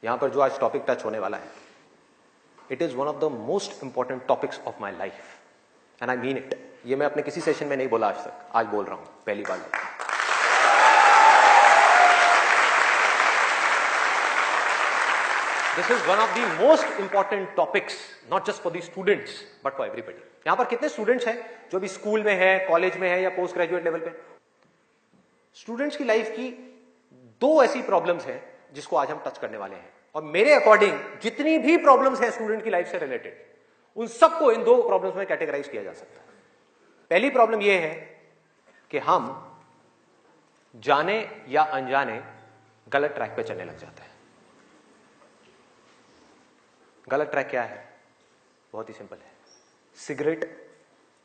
यहां पर जो आज टॉपिक टच होने वाला है, it is one of the most important topics of my life and I mean it. ये मैं अपने किसी सेशन में नहीं बोला आज तक, आज बोल रहा हूं पहली बार। This is one of the most important topics, not just for the students but for everybody. यहां पर कितने स्टूडेंट्स हैं जो भी स्कूल में है, कॉलेज में है या पोस्ट ग्रेजुएट लेवल पे? स्टूडेंट्स की लाइफ की दो ऐसी प्रॉब्लम्स हैं जिसको आज हम टच करने वाले हैं, और मेरे अकॉर्डिंग जितनी भी प्रॉब्लम्स हैं स्टूडेंट की लाइफ से रिलेटेड, उन सबको इन दो प्रॉब्लम्स में कैटेगराइज किया जा सकता है। पहली प्रॉब्लम यह है कि हम जाने या अनजाने गलत ट्रैक पे चलने लग जाते हैं। गलत ट्रैक क्या है? बहुत ही सिंपल है। सिगरेट,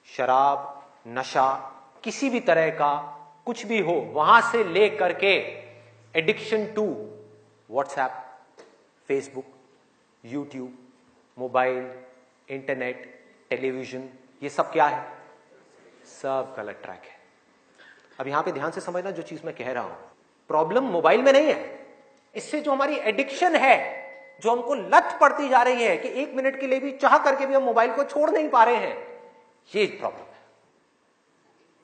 शराब, नशा, किसी भी तरह का कुछ भी हो, वहां से ले करके addiction to WhatsApp, Facebook, YouTube, mobile, internet, television, ये सब क्या है? सब गलत ट्रैक है। अब यहां पे ध्यान से समझना जो चीज मैं कह रहा हूं। प्रॉब्लम मोबाइल में नहीं है, इससे जो हमारी एडिक्शन है, जो हमको लत पड़ती जा रही है कि 1 मिनट के लिए भी चाह करके भी हम मोबाइल को छोड़ नहीं पा रहे हैं, ये प्रॉब्लम है।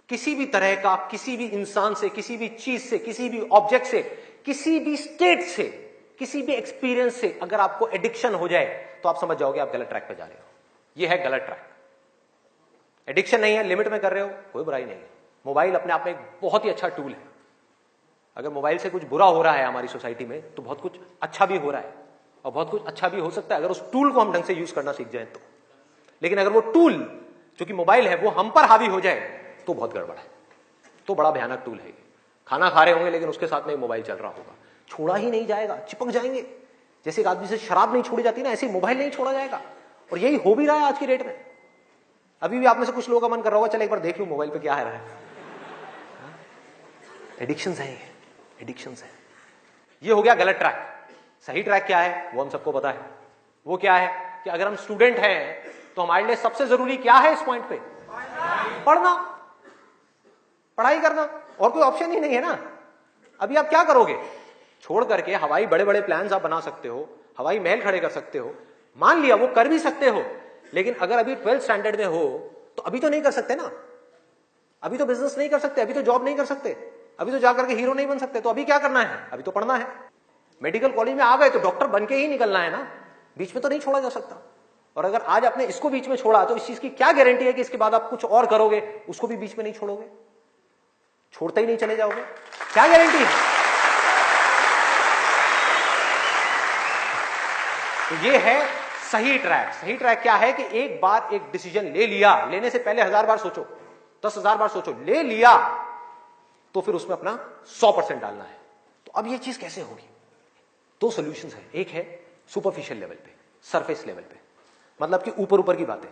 किसी भी तरह का, किसी भी इंसान से, किसी भी चीज से, किसी भी ऑब्जेक्ट से, किसी भी स्टेट से, किसी भी एक्सपीरियंस से अगर आपको एडिक्शन हो जाए तो आप समझ जाओगे आप गलत ट्रैक पे जा रहे हो। ये है गलत ट्रैक। एडिक्शन नहीं है, लिमिट में कर रहे हो, कोई बुराई नहीं है। मोबाइल अपने आप में एक बहुत ही अच्छा टूल है। अगर मोबाइल से कुछ बुरा हो रहा है हमारी सोसाइटी में, तो बहुत कुछ अच्छा भी हो रहा है, और बहुत कुछ अच्छा भी हो सकता है अगर उस टूल को हम ढंग से यूज करना सीख जाए तो। लेकिन अगर वो टूल जो कि मोबाइल है वो हम पर हावी हो जाए तो बहुत गड़बड़ है, तो बड़ा भयानक टूल है। खाना खा रहे होंगे लेकिन उसके साथ में मोबाइल चल रहा होगा, छोड़ा ही नहीं जाएगा, चिपक जाएंगे। जैसे एक आदमी से शराब नहीं छोड़ी जाती ना, ऐसे मोबाइल नहीं छोड़ा जाएगा। और यही हो भी रहा है आज की डेट में। अभी भी आप में से कुछ लोगों का मन कर रहा होगा, चल एक बार देख लूं मोबाइल पे क्या है रहा है। एडिक्शंस है, एडिक्शंस है। ये हो गया गलत ट्रैक। सही ट्रैक क्या है वो हम सबको पता है। वो क्या है कि अगर हम स्टूडेंट हैं तो हमारे लिए सबसे जरूरी क्या है इस पॉइंट पे? पढ़ना, पढ़ाई करना, और कोई ऑप्शन ही नहीं है ना। अभी आप क्या करोगे? छोड़ करके हवाई बड़े बड़े प्लान्स आप बना सकते हो, हवाई महल खड़े कर सकते हो, मान लिया वो कर भी सकते हो, लेकिन अगर अभी 12th स्टैंडर्ड में हो तो अभी तो नहीं कर सकते ना। अभी तो बिजनेस नहीं कर सकते, अभी तो जॉब नहीं कर सकते, अभी तो जाकर के हीरो नहीं बन सकते। तो अभी क्या करना है? अभी तो पढ़ना है। मेडिकल कॉलेज में आ गए तो डॉक्टर बन के ही निकलना है ना, बीच में तो नहीं छोड़ा जा सकता। और अगर आज आपने इसको बीच में छोड़ा तो इस चीज की क्या गारंटी है कि इसके बाद आप कुछ और करोगे, उसको भी बीच में नहीं छोड़ोगे, छोड़ते ही नहीं चले जाओगे? क्या गारंटी है? तो ये है सही ट्रैक। सही ट्रैक क्या है कि एक बार एक डिसीजन ले लिया, लेने से पहले 1000 बार सोचो, 10,000 बार सोचो, ले लिया तो फिर उसमें अपना 100% डालना है। तो अब ये चीज कैसे होगी? दो सॉल्यूशंस है। एक है सुपरफिशियल लेवल पे, सरफेस लेवल पे, मतलब कि ऊपर ऊपर की बातें।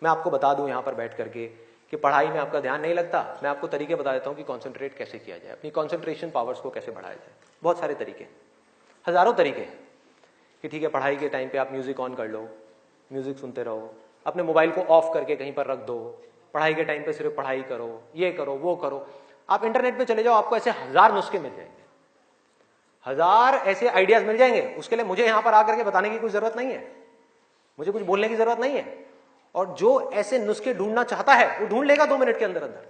मैं आपको बता दूं यहां पर बैठ करके कि पढ़ाई में आपका ध्यान नहीं लगता, मैं आपको तरीके बता देता हूं कि कंसंट्रेट कैसे किया जाए, अपनी कंसंट्रेशन पावर्स को कैसे बढ़ाया जाए। बहुत सारे तरीके, हजारों तरीके हैं कि ठीक है पढ़ाई के टाइम पे आप म्यूजिक ऑन कर लो, म्यूजिक सुनते रहो, अपने मोबाइल को ऑफ करके कहीं पर रख दो, पढ़ाई के टाइम पे सिर्फ पढ़ाई करो, ये करो वो करो। आप इंटरनेट पे चले जाओ, आपको ऐसे 1000 नुस्खे मिल जाएंगे, 1000 ऐसे आइडियाज मिल जाएंगे। उसके लिए मुझे यहां पर आकर के बताने की कोई जरूरत नहीं है, मुझे कुछ बोलने की जरूरत नहीं है। और जो ऐसे नुस्खे ढूंढना चाहता है वो ढूंढ लेगा 2 मिनट के अंदर अंदर,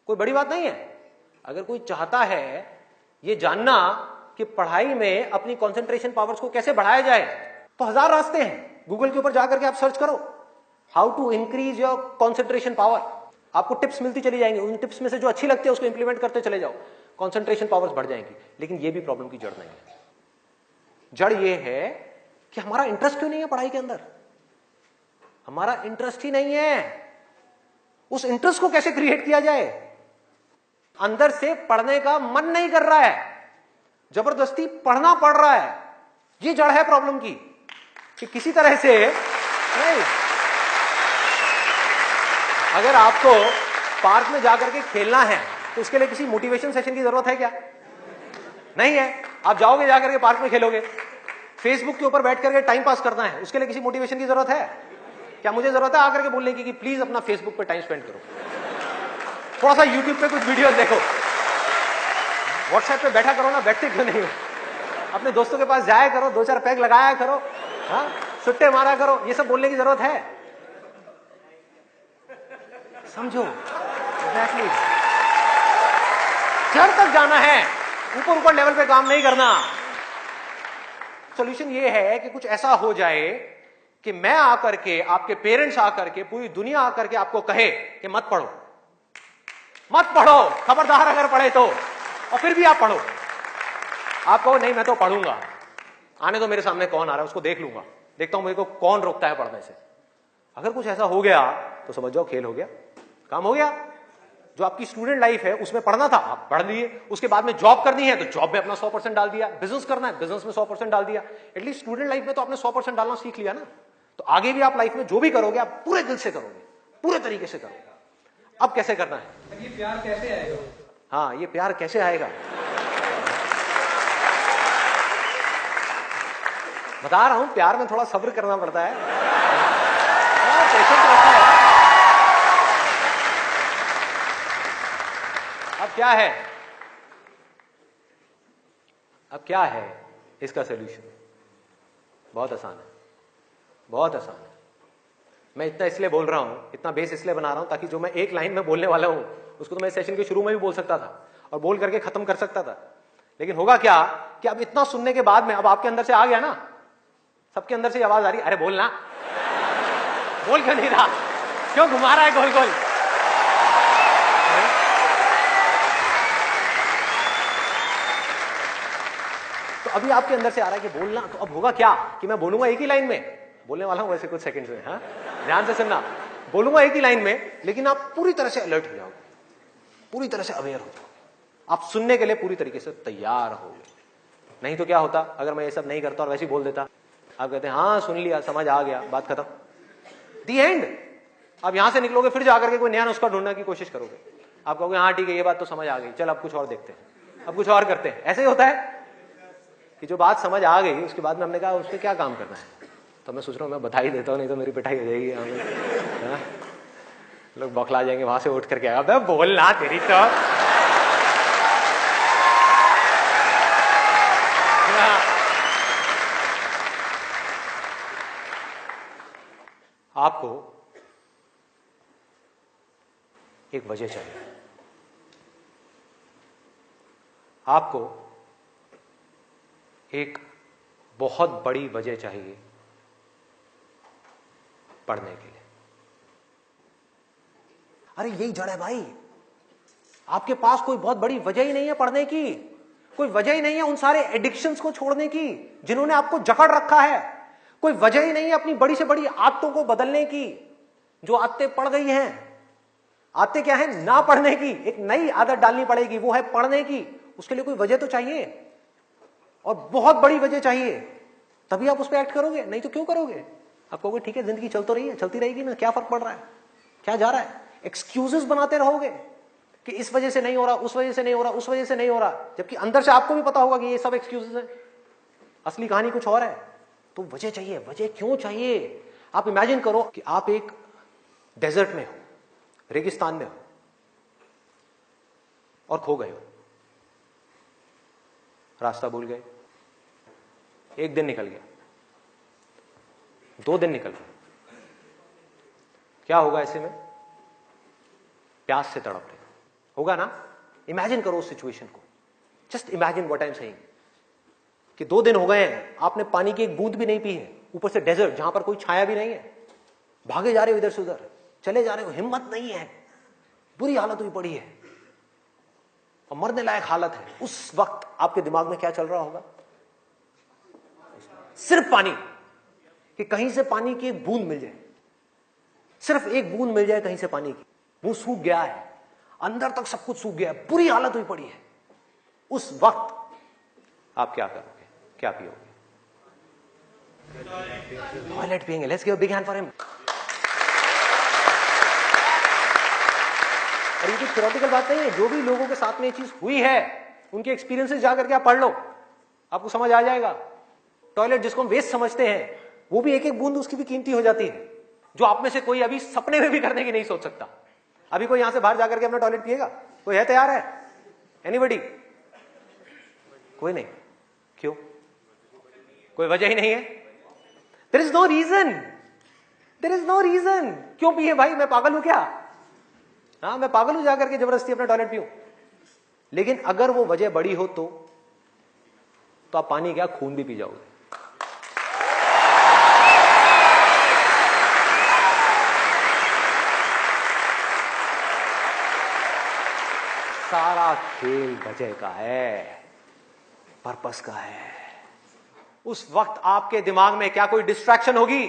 कोई बड़ी बात नहीं है। अगर कोई चाहता है ये जानना कि पढ़ाई में अपनी कंसंट्रेशन पावर्स को कैसे बढ़ाया जाए, तो 1000 रास्ते हैं। गूगल के ऊपर जाकर के आप सर्च करो, how to increase your concentration power, आपको टिप्स मिलती चली जाएंगी। उन टिप्स में से जो अच्छी लगती है उसको इंप्लीमेंट करते चले जाओ, कंसंट्रेशन पावर्स बढ़ जाएंगी। लेकिन ये भी प्रॉब्लम की जड़ नहीं है। जड़ ये है कि हमारा इंटरेस्ट क्यों नहीं है पढ़ाई के अंदर? हमारा इंटरेस्ट ही नहीं है। उस इंटरेस्ट को कैसे क्रिएट किया जाए? अंदर से पढ़ने का मन नहीं कर रहा है, जबरदस्ती पढ़ना पड़ रहा है। ये जड़ है प्रॉब्लम की कि किसी तरह से नहीं। अगर आपको पार्क में जाकर के खेलना है तो उसके लिए किसी मोटिवेशन सेशन की जरूरत है क्या? नहीं है। आप जाओगे जाकर के पार्क में खेलोगे। फेसबुक के ऊपर बैठ करके टाइम पास करना है, उसके लिए किसी मोटिवेशन की जरूरत है क्या? मुझे जरूरत है आकर के बोलने की कि प्लीज अपना फेसबुक पे टाइम स्पेंड करो, थोड़ा सा यूट्यूब पे कुछ वीडियो देखो, व्हाट्सएप पे बैठा करो ना, बैठते क्यों नहीं हो? अपने दोस्तों के पास जाया करो, 2-4 पैग लगाया करो, हाँ, सुट्टे मारा करो, ये सब बोलने की जरूरत है? समझो, एग्जैक्टली। जड़ तक जाना है, ऊपर ऊपर लेवल पे काम नहीं करना। सॉल्यूशन ये है कि कुछ ऐसा हो जाए कि मैं आकर के, आपके पेरेंट्स आकर के, पूरी दुनिया आकर के आपको कहे कि मत पढ़ो, मत पढ़ो, खबरदार अगर पढ़े तो, और फिर भी आप पढ़ो। आप कहो नहीं मैं तो पढ़ूंगा, आने तो मेरे सामने कौन आ रहा है उसको देख लूंगा, देखता हूं मेरे को कौन रोकता है पढ़ने से। अगर कुछ ऐसा हो गया तो समझ जाओ खेल हो गया, काम हो गया। जो आपकी स्टूडेंट लाइफ है उसमें पढ़ना था, आप पढ़ लिए, उसके बाद में जॉब करनी है तो जॉब में अपना 100% डाल दिया, बिजनेस करना है बिजनेस में 100% डाल दिया। एटलीस्ट स्टूडेंट लाइफ में तो आपने 100% डालना सीख लिया ना। तो आगे भी आप लाइफ में जो भी करोगे आप पूरे दिल से करोगे, पूरे तरीके से करोगे। अब कैसे करना है? ये प्यार कैसे आएगा? हाँ, ये प्यार कैसे आएगा बता रहा हूं, प्यार में थोड़ा सब्र करना पड़ता है, पेशेंस रखना है। अब क्या है, अब क्या है इसका सॉल्यूशन? बहुत आसान है, बहुत आसान है। मैं इतना इसलिए बोल रहा हूं, इतना बेस इसलिए बना रहा हूं ताकि जो मैं एक लाइन में बोलने वाला हूं उसको तो मैं सेशन के शुरू में भी बोल सकता था और बोल करके खत्म कर सकता था। लेकिन होगा क्या कि अब इतना सुनने के बाद में अब आपके अंदर से आ गया ना, सबके अंदर से आवाज आ रही, अरे बोलना, बोल क्यों नहीं रहा, क्यों घुमा रहा है गोल गोल? तो अभी आपके अंदर से आ रहा है कि बोलना, तो अब होगा क्या कि मैं बोलूंगा एक ही लाइन में, बोलने वाला हूं वैसे कुछ सेकंड्स में, हाँ ध्यान से सुनना, बोलूंगा एक ही लाइन में, लेकिन आप पूरी तरह से अलर्ट हो जाओगे, पूरी तरह से अवेयर हो जाओगे, आप सुनने के लिए पूरी तरीके से तैयार होगे। नहीं तो क्या होता अगर मैं ये सब नहीं करता और वैसे ही बोल देता, आप कहते हैं हाँ सुन लिया, समझ आ गया, बात खत्म, दी एंड। अब यहां से निकलोगे फिर जाकर के कोई नया नुस्खा ढूंढने की कोशिश करोगे, आप कहोगे हाँ ठीक है ये बात तो समझ आ गई, चल अब कुछ और देखते हैं, अब कुछ और करते हैं। ऐसे ही होता है कि जो बात समझ आ गई उसके बाद में हमने कहा उस पर क्या काम करना है, तो मैं सोच रहा हूँ मैं बधाई देता हूँ, नहीं तो मेरी पिटाई हो जाएगी, लोग बौखला जाएंगे वहां से उठ करके, अबे बोलना तेरी तो। आपको एक वजह चाहिए, आपको एक बहुत बड़ी वजह चाहिए पढ़ने के लिए। अरे यही जड़ है भाई, आपके पास कोई बहुत बड़ी वजह ही नहीं है पढ़ने की, कोई वजह ही नहीं है उन सारे एडिक्शंस को छोड़ने की जिन्होंने आपको जकड़ रखा है, कोई वजह ही नहीं है अपनी बड़ी से बड़ी आदतों को बदलने की जो आदतें पड़ गई हैं। आदतें क्या है? ना पढ़ने की, एक नई आदत डालनी पड़ेगी, वो है पढ़ने की। उसके लिए कोई वजह तो चाहिए और बहुत बड़ी वजह चाहिए, तभी आप उस पर एक्ट करोगे, नहीं तो क्यों करोगे? आप कहोगे ठीक है जिंदगी चल तो रही है, चलती रहेगी ना, क्या फर्क पड़ रहा है, क्या जा रहा है? एक्सक्यूजेस बनाते रहोगे कि इस वजह से नहीं हो रहा, उस वजह से नहीं हो रहा, उस वजह से नहीं हो रहा, जबकि अंदर से आपको भी पता होगा कि ये सब एक्सक्यूजेस है, असली कहानी कुछ और है। तो वजह चाहिए। वजह क्यों चाहिए? आप इमेजिन करो कि आप एक डेजर्ट में हो, रेगिस्तान में हो और खो गए हो, रास्ता भूल गए, एक दिन निकल गया, 2 दिन निकल गए, क्या होगा ऐसे में? प्यास से तड़प रहे होगा ना? इमेजिन करो उस सिचुएशन को, just imagine what I am saying कि 2 दिन हो गए हैं, आपने पानी की एक बूंद भी नहीं पी है, ऊपर से डेजर्ट जहां पर कोई छाया भी नहीं है, भागे जा रहे हो इधर से उधर, चले जा रहे हो, हिम्मत नहीं है, बुरी हालत हुई पड़ी है और मरने लायक हालत है। उस वक्त आपके दिमाग में क्या चल रहा होगा? सिर्फ पानी, कि कहीं से पानी की एक बूंद मिल जाए, सिर्फ एक बूंद मिल जाए कहीं से पानी की। मुंह सूख गया है, अंदर तक सब कुछ सूख गया है, बुरी हालत हुई पड़ी है। उस वक्त आप क्या करोगे? क्या पियोगे? टॉयलेट पिएंगे। Let's give a big hand for him. और ये कोई थ्योरेटिकल बात नहीं है, जो भी लोगों के साथ में ये चीज हुई है उनके एक्सपीरियंसेस जाकर के आप पढ़ लो, आपको समझ आ जाएगा। टॉयलेट जिसको हम वेस्ट समझते हैं, वो भी एक एक बूंद उसकी भी कीमती हो जाती है, जो आप में से कोई अभी सपने में भी करने की नहीं सोच सकता। अभी कोई यहां से बाहर जाकर के अपना टॉयलेट पिएगा? कोई है तैयार है? एनीबडी? कोई नहीं। क्यों? कोई वजह ही नहीं है। There is no reason, there is no reason. क्यों पिए भाई? मैं पागल हूं क्या? हाँ, मैं पागल हूं जाकर के जबरदस्ती अपना टॉयलेट पीऊं? लेकिन अगर वो वजह बड़ी हो तो आप पानी क्या, खून भी पी जाओगे। सारा खेल वजह का है, पर्पस का है। उस वक्त आपके दिमाग में क्या कोई डिस्ट्रैक्शन होगी?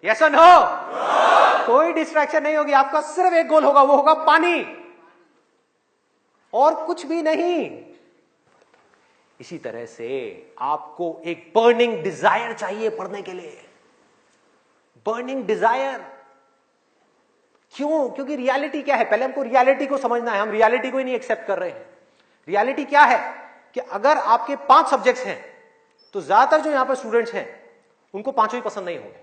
यस और नो? कोई डिस्ट्रैक्शन नहीं होगी। आपका सिर्फ एक गोल होगा, वो होगा पानी, और कुछ भी नहीं। इसी तरह से आपको एक बर्निंग डिजायर चाहिए पढ़ने के लिए। बर्निंग डिजायर क्यों? क्योंकि रियलिटी क्या है? पहले हमको रियलिटी को समझना है। हम रियलिटी को ही नहीं एक्सेप्ट कर रहे हैं। रियलिटी क्या है कि अगर आपके 5 सब्जेक्ट्स हैं तो ज्यादातर जो यहां पर स्टूडेंट्स हैं उनको 5 ही पसंद नहीं होंगे।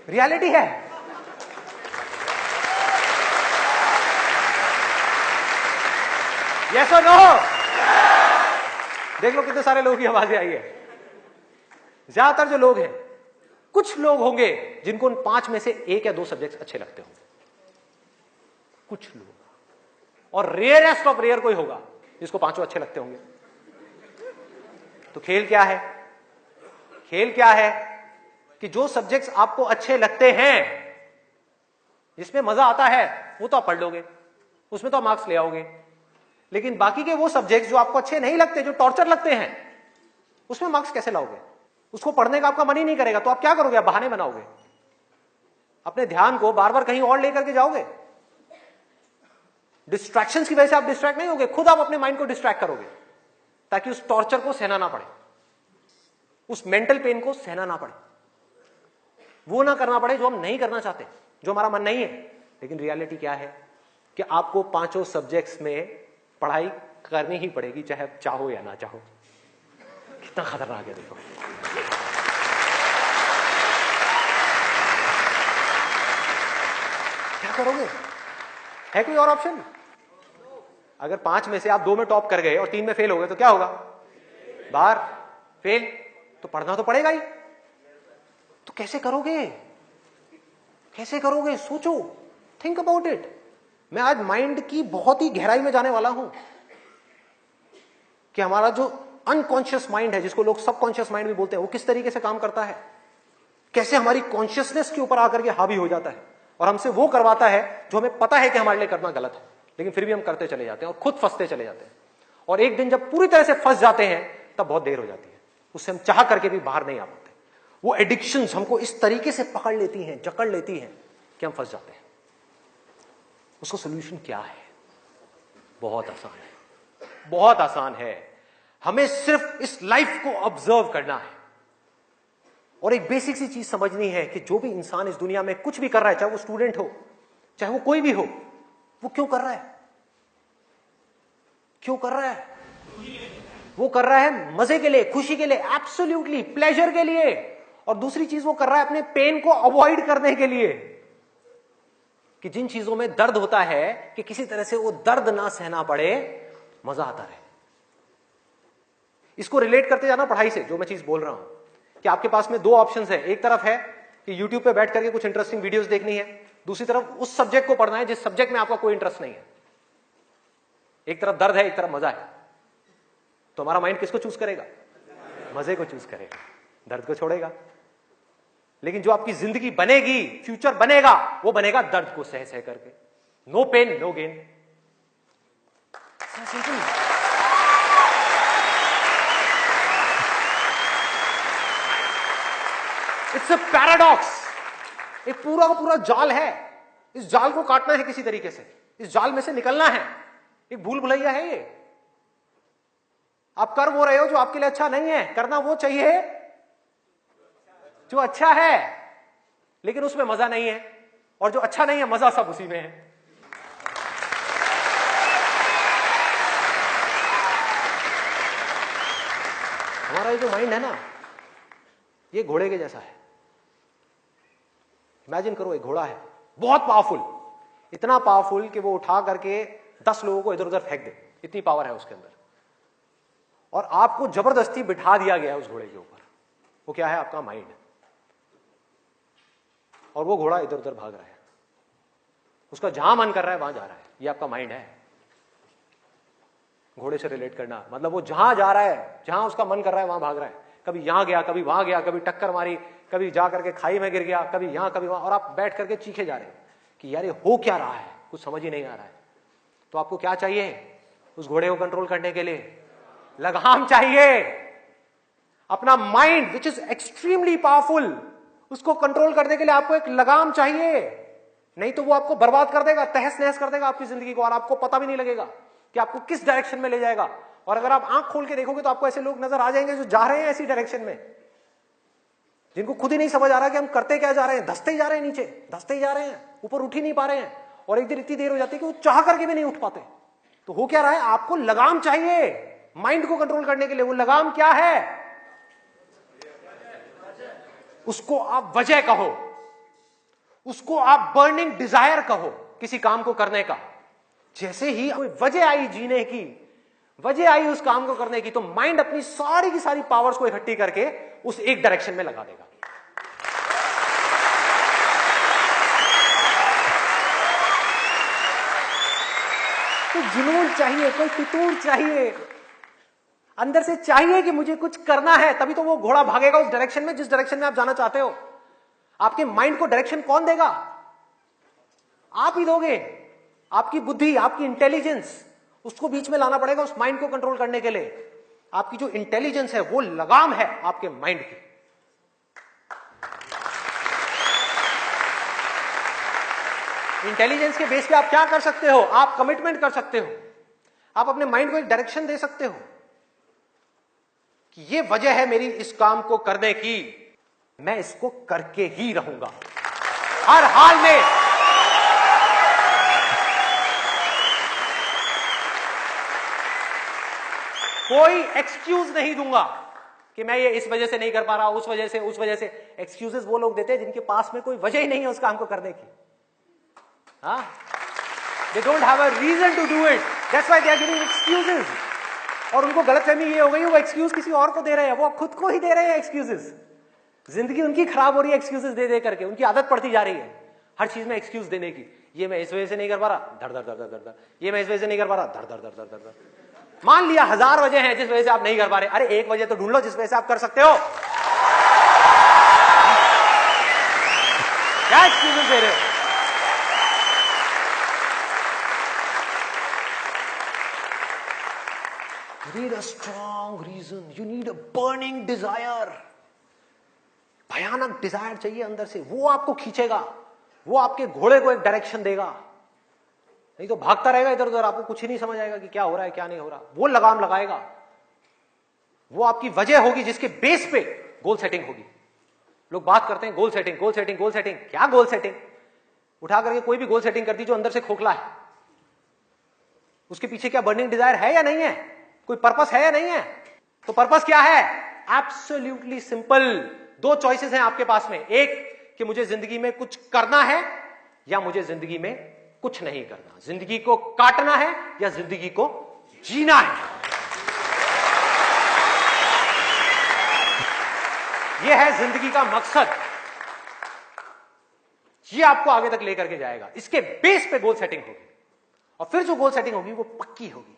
रियलिटी है। यस और नो? देख लो कितने सारे लोगों की आवाजें आई है। ज्यादातर जो लोग हैं, कुछ लोग होंगे जिनको उन 5 में से 1 या 2 सब्जेक्ट अच्छे लगते होंगे, कुछ लोग, और रेयरेस्ट ऑफ रेयर कोई होगा जिसको 5 अच्छे लगते होंगे। तो खेल क्या है? खेल क्या है कि जो सब्जेक्ट्स आपको अच्छे लगते हैं, जिसमें मजा आता है, वो तो आप पढ़ लोगे, उसमें तो आप मार्क्स ले आओगे। लेकिन बाकी के वो सब्जेक्ट्स जो आपको अच्छे नहीं लगते, जो टॉर्चर लगते हैं, उसमें मार्क्स कैसे लाओगे? उसको पढ़ने का आपका मन ही नहीं करेगा, तो आप क्या करोगे? आप बहाने बनाओगे, अपने ध्यान को बार बार कहीं और लेकर के जाओगे। डिस्ट्रैक्शंस की वजह से आप डिस्ट्रैक्ट नहीं होगे, खुद आप अपने माइंड को डिस्ट्रैक्ट करोगे, ताकि उस टॉर्चर को सहना ना पड़े, उस मेंटल पेन को सहना ना पड़े, वो ना करना पड़े जो हम नहीं करना चाहते, जो हमारा मन नहीं है। लेकिन रियलिटी क्या है कि आपको 5 सब्जेक्ट्स में पढ़ाई करनी ही पड़ेगी, चाहे आप चाहो या ना चाहो। कितना खतरनाक है देखो। क्या करोगे? है कोई और ऑप्शन? अगर 5 में से आप 2 में टॉप कर गए और 3 में फेल हो गए तो क्या होगा? बाहर, फेल। तो पढ़ना तो पड़ेगा ही। तो कैसे करोगे? कैसे करोगे? सोचो, थिंक अबाउट इट। मैं आज माइंड की बहुत ही गहराई में जाने वाला हूं कि हमारा जो अनकॉन्शियस माइंड है, जिसको लोग सबकॉन्शियस माइंड भी बोलते हैं, वो किस तरीके से काम करता है, कैसे हमारी कॉन्शियसनेस के ऊपर आकर के हावी हो जाता है और हमसे वो करवाता है जो हमें पता है कि हमारे लिए करना गलत है, लेकिन फिर भी हम करते चले जाते हैं और खुद फंसते चले जाते हैं। और एक दिन जब पूरी तरह से फंस जाते हैं तब बहुत देर हो जाती है, उससे हम चाह करके भी बाहर नहीं आ पाते। वो एडिक्शंस हमको इस तरीके से पकड़ लेती हैं, जकड़ लेती हैं कि हम फंस जाते हैं। उसका सोल्यूशन क्या है? बहुत आसान है, बहुत आसान है। हमें सिर्फ इस लाइफ को ऑब्जर्व करना है और एक बेसिक सी चीज समझनी है कि जो भी इंसान इस दुनिया में कुछ भी कर रहा है, चाहे वो स्टूडेंट हो, चाहे वो कोई भी हो, वो क्यों कर रहा है? क्यों कर रहा है? वो कर रहा है मजे के लिए, खुशी के लिए, एब्सोल्युटली प्लेजर के लिए। और दूसरी चीज वो कर रहा है अपने पेन को अवॉइड करने के लिए, कि जिन चीजों में दर्द होता है कि किसी तरह से वो दर्द ना सहना पड़े, मजा आता रहे। इसको रिलेट करते जाना पढ़ाई से, जो मैं चीज बोल रहा हूं कि आपके पास में 2 ऑप्शंस है। एक तरफ है कि YouTube पे बैठ करके कुछ इंटरेस्टिंग वीडियोस देखनी है, दूसरी तरफ उस सब्जेक्ट को पढ़ना है जिस सब्जेक्ट में आपका कोई इंटरेस्ट नहीं है। एक तरफ दर्द है, एक तरफ मजा है, तो हमारा माइंड किसको चूज करेगा? मजे को चूज करेगा, दर्द को छोड़ेगा। लेकिन जो आपकी जिंदगी बनेगी, फ्यूचर बनेगा, वो बनेगा दर्द को सह सह करके। No pain no gain. It's a paradox. एक पूरा का पूरा जाल है, इस जाल को काटना है किसी तरीके से, इस जाल में से निकलना है। एक भूल भुलैया है ये। आप कर वो रहे हो जो आपके लिए अच्छा नहीं है, करना वो चाहिए जो अच्छा है, लेकिन उसमें मजा नहीं है, और जो अच्छा नहीं है मजा सब उसी में है। हमारा ये जो माइंड है ना, ये घोड़े के जैसा है। इमेजिन करो, एक घोड़ा है बहुत पावरफुल, इतना पावरफुल कि वो उठा करके 10 लोगों को इधर उधर फेंक दे, इतनी पावर है उसके अंदर। और आपको जबरदस्ती बिठा दिया गया है उस घोड़े के ऊपर। वो क्या है? आपका माइंड। और वो घोड़ा इधर उधर भाग रहा है, उसका जहां मन कर रहा है वहां जा रहा है। ये आपका माइंड है। घोड़े से रिलेट करना मतलब वो जहां जा रहा है, जहां उसका मन कर रहा है वहां भाग रहा है। कभी यहां गया, कभी वहां गया, कभी टक्कर मारी, कभी जा करके खाई में गिर गया, कभी यहां कभी वहां, और आप बैठ करके चीखे जा रहे हैं कि यार ये हो क्या रहा है, कुछ समझ ही नहीं आ रहा है। तो आपको क्या चाहिए उस घोड़े को कंट्रोल करने के लिए? लगाम चाहिए। अपना mind which is extremely powerful, उसको कंट्रोल करने के लिए आपको एक लगाम चाहिए। नहीं तो वो आपको बर्बाद कर देगा, तहस नहस कर देगा आपकी जिंदगी को, और आपको पता भी नहीं लगेगा कि आपको किस डायरेक्शन में ले जाएगा। और अगर आप आंख खोल के देखोगे तो आपको ऐसे लोग नजर आ जाएंगे जो जा रहे हैं ऐसी डायरेक्शन में, जिनको खुद ही नहीं समझ आ रहा कि हम करते क्या जा रहे हैं। धंसते ही जा रहे हैं, नीचे धंसते ही जा रहे हैं, ऊपर उठ ही नहीं पा रहे हैं। और एक दिन इतनी देर हो जाती है कि वो चाह करके भी नहीं उठ पाते। तो हो क्या रहा है? आपको लगाम चाहिए माइंड को कंट्रोल करने के लिए। वो लगाम क्या है? उसको आप वजह कहो, उसको आप बर्निंग डिजायर कहो, किसी काम को करने का। जैसे ही कोई वजह आई जीने की, वजह आई उस काम को करने की, तो माइंड अपनी सारी की सारी पावर्स को इकट्ठी करके उस एक डायरेक्शन में लगा देगा। तो जुनून चाहिए, कोई फितूर चाहिए, अंदर से चाहिए कि मुझे कुछ करना है, तभी तो वो घोड़ा भागेगा उस डायरेक्शन में जिस डायरेक्शन में आप जाना चाहते हो। आपके माइंड को डायरेक्शन कौन देगा? आप ही दोगे। आपकी बुद्धि, आपकी इंटेलिजेंस, उसको बीच में लाना पड़ेगा उस माइंड को कंट्रोल करने के लिए। आपकी जो इंटेलिजेंस है वो लगाम है आपके माइंड की। इंटेलिजेंस के बेस पे आप क्या कर सकते हो? आप कमिटमेंट कर सकते हो, आप अपने माइंड को एक डायरेक्शन दे सकते हो कि ये वजह है मेरी इस काम को करने की, मैं इसको करके ही रहूंगा हर हाल में। कोई एक्सक्यूज नहीं दूंगा कि मैं ये इस वजह से नहीं कर पा रहा, उस वजह से। एक्सक्यूजेस वो लोग देते हैं जिनके पास में कोई वजह ही नहीं है उस काम को करने की। They don't have a reason to do it. That's why they are giving excuses. और उनको गलतफहमी ये हो गई वो एक्सक्यूज किसी और को दे रहे हैं, वो खुद को ही दे रहे हैं एक्सक्यूजेस। जिंदगी उनकी खराब हो रही है एक्सक्यूजेस दे दे करके, उनकी आदत पड़ती जा रही है हर चीज में एक्सक्यूज देने की। ये मैं इस वजह से नहीं कर पा रहा, धड़ धड़ धड़ धड़ धड़, ये मैं इस वजह से नहीं कर पा रहा, धड़ धड़ धड़ धड़ धड़। मान लिया 1000 वजह हैं जिस वजह से आप नहीं कर पा रहे, अरे एक वजह तो ढूंढ लो जिस वजह से आप कर सकते हो। क्या एक्सक्यूजेस दे रहे हो? You need a strong reason. You need a burning desire. भयानक डिजायर चाहिए अंदर से, वो आपको खींचेगा, वो आपके घोड़े को एक डायरेक्शन देगा। नहीं तो भागता रहेगा इधर उधर, आपको कुछ ही नहीं समझ आएगा कि क्या हो रहा है क्या नहीं हो रहा। वो लगाम लगाएगा, वो आपकी वजह होगी जिसके बेस पे गोल सेटिंग होगी। लोग बात करते हैं goal setting, goal setting, goal setting. क्या गोल सेटिंग? उठा करके कोई भी गोल सेटिंग कर दी जो अंदर से खोखला है, उसके पीछे क्या बर्निंग डिजायर है या नहीं है? कोई पर्पस है या नहीं है? तो पर्पस क्या है? Absolutely simple. 2 चॉइसेस हैं आपके पास में, एक कि मुझे जिंदगी में कुछ करना है या मुझे जिंदगी में कुछ नहीं करना। जिंदगी को काटना है या जिंदगी को जीना है। यह है जिंदगी का मकसद। यह आपको आगे तक लेकर के जाएगा। इसके बेस पे गोल सेटिंग होगी, और फिर जो गोल सेटिंग होगी वो पक्की होगी।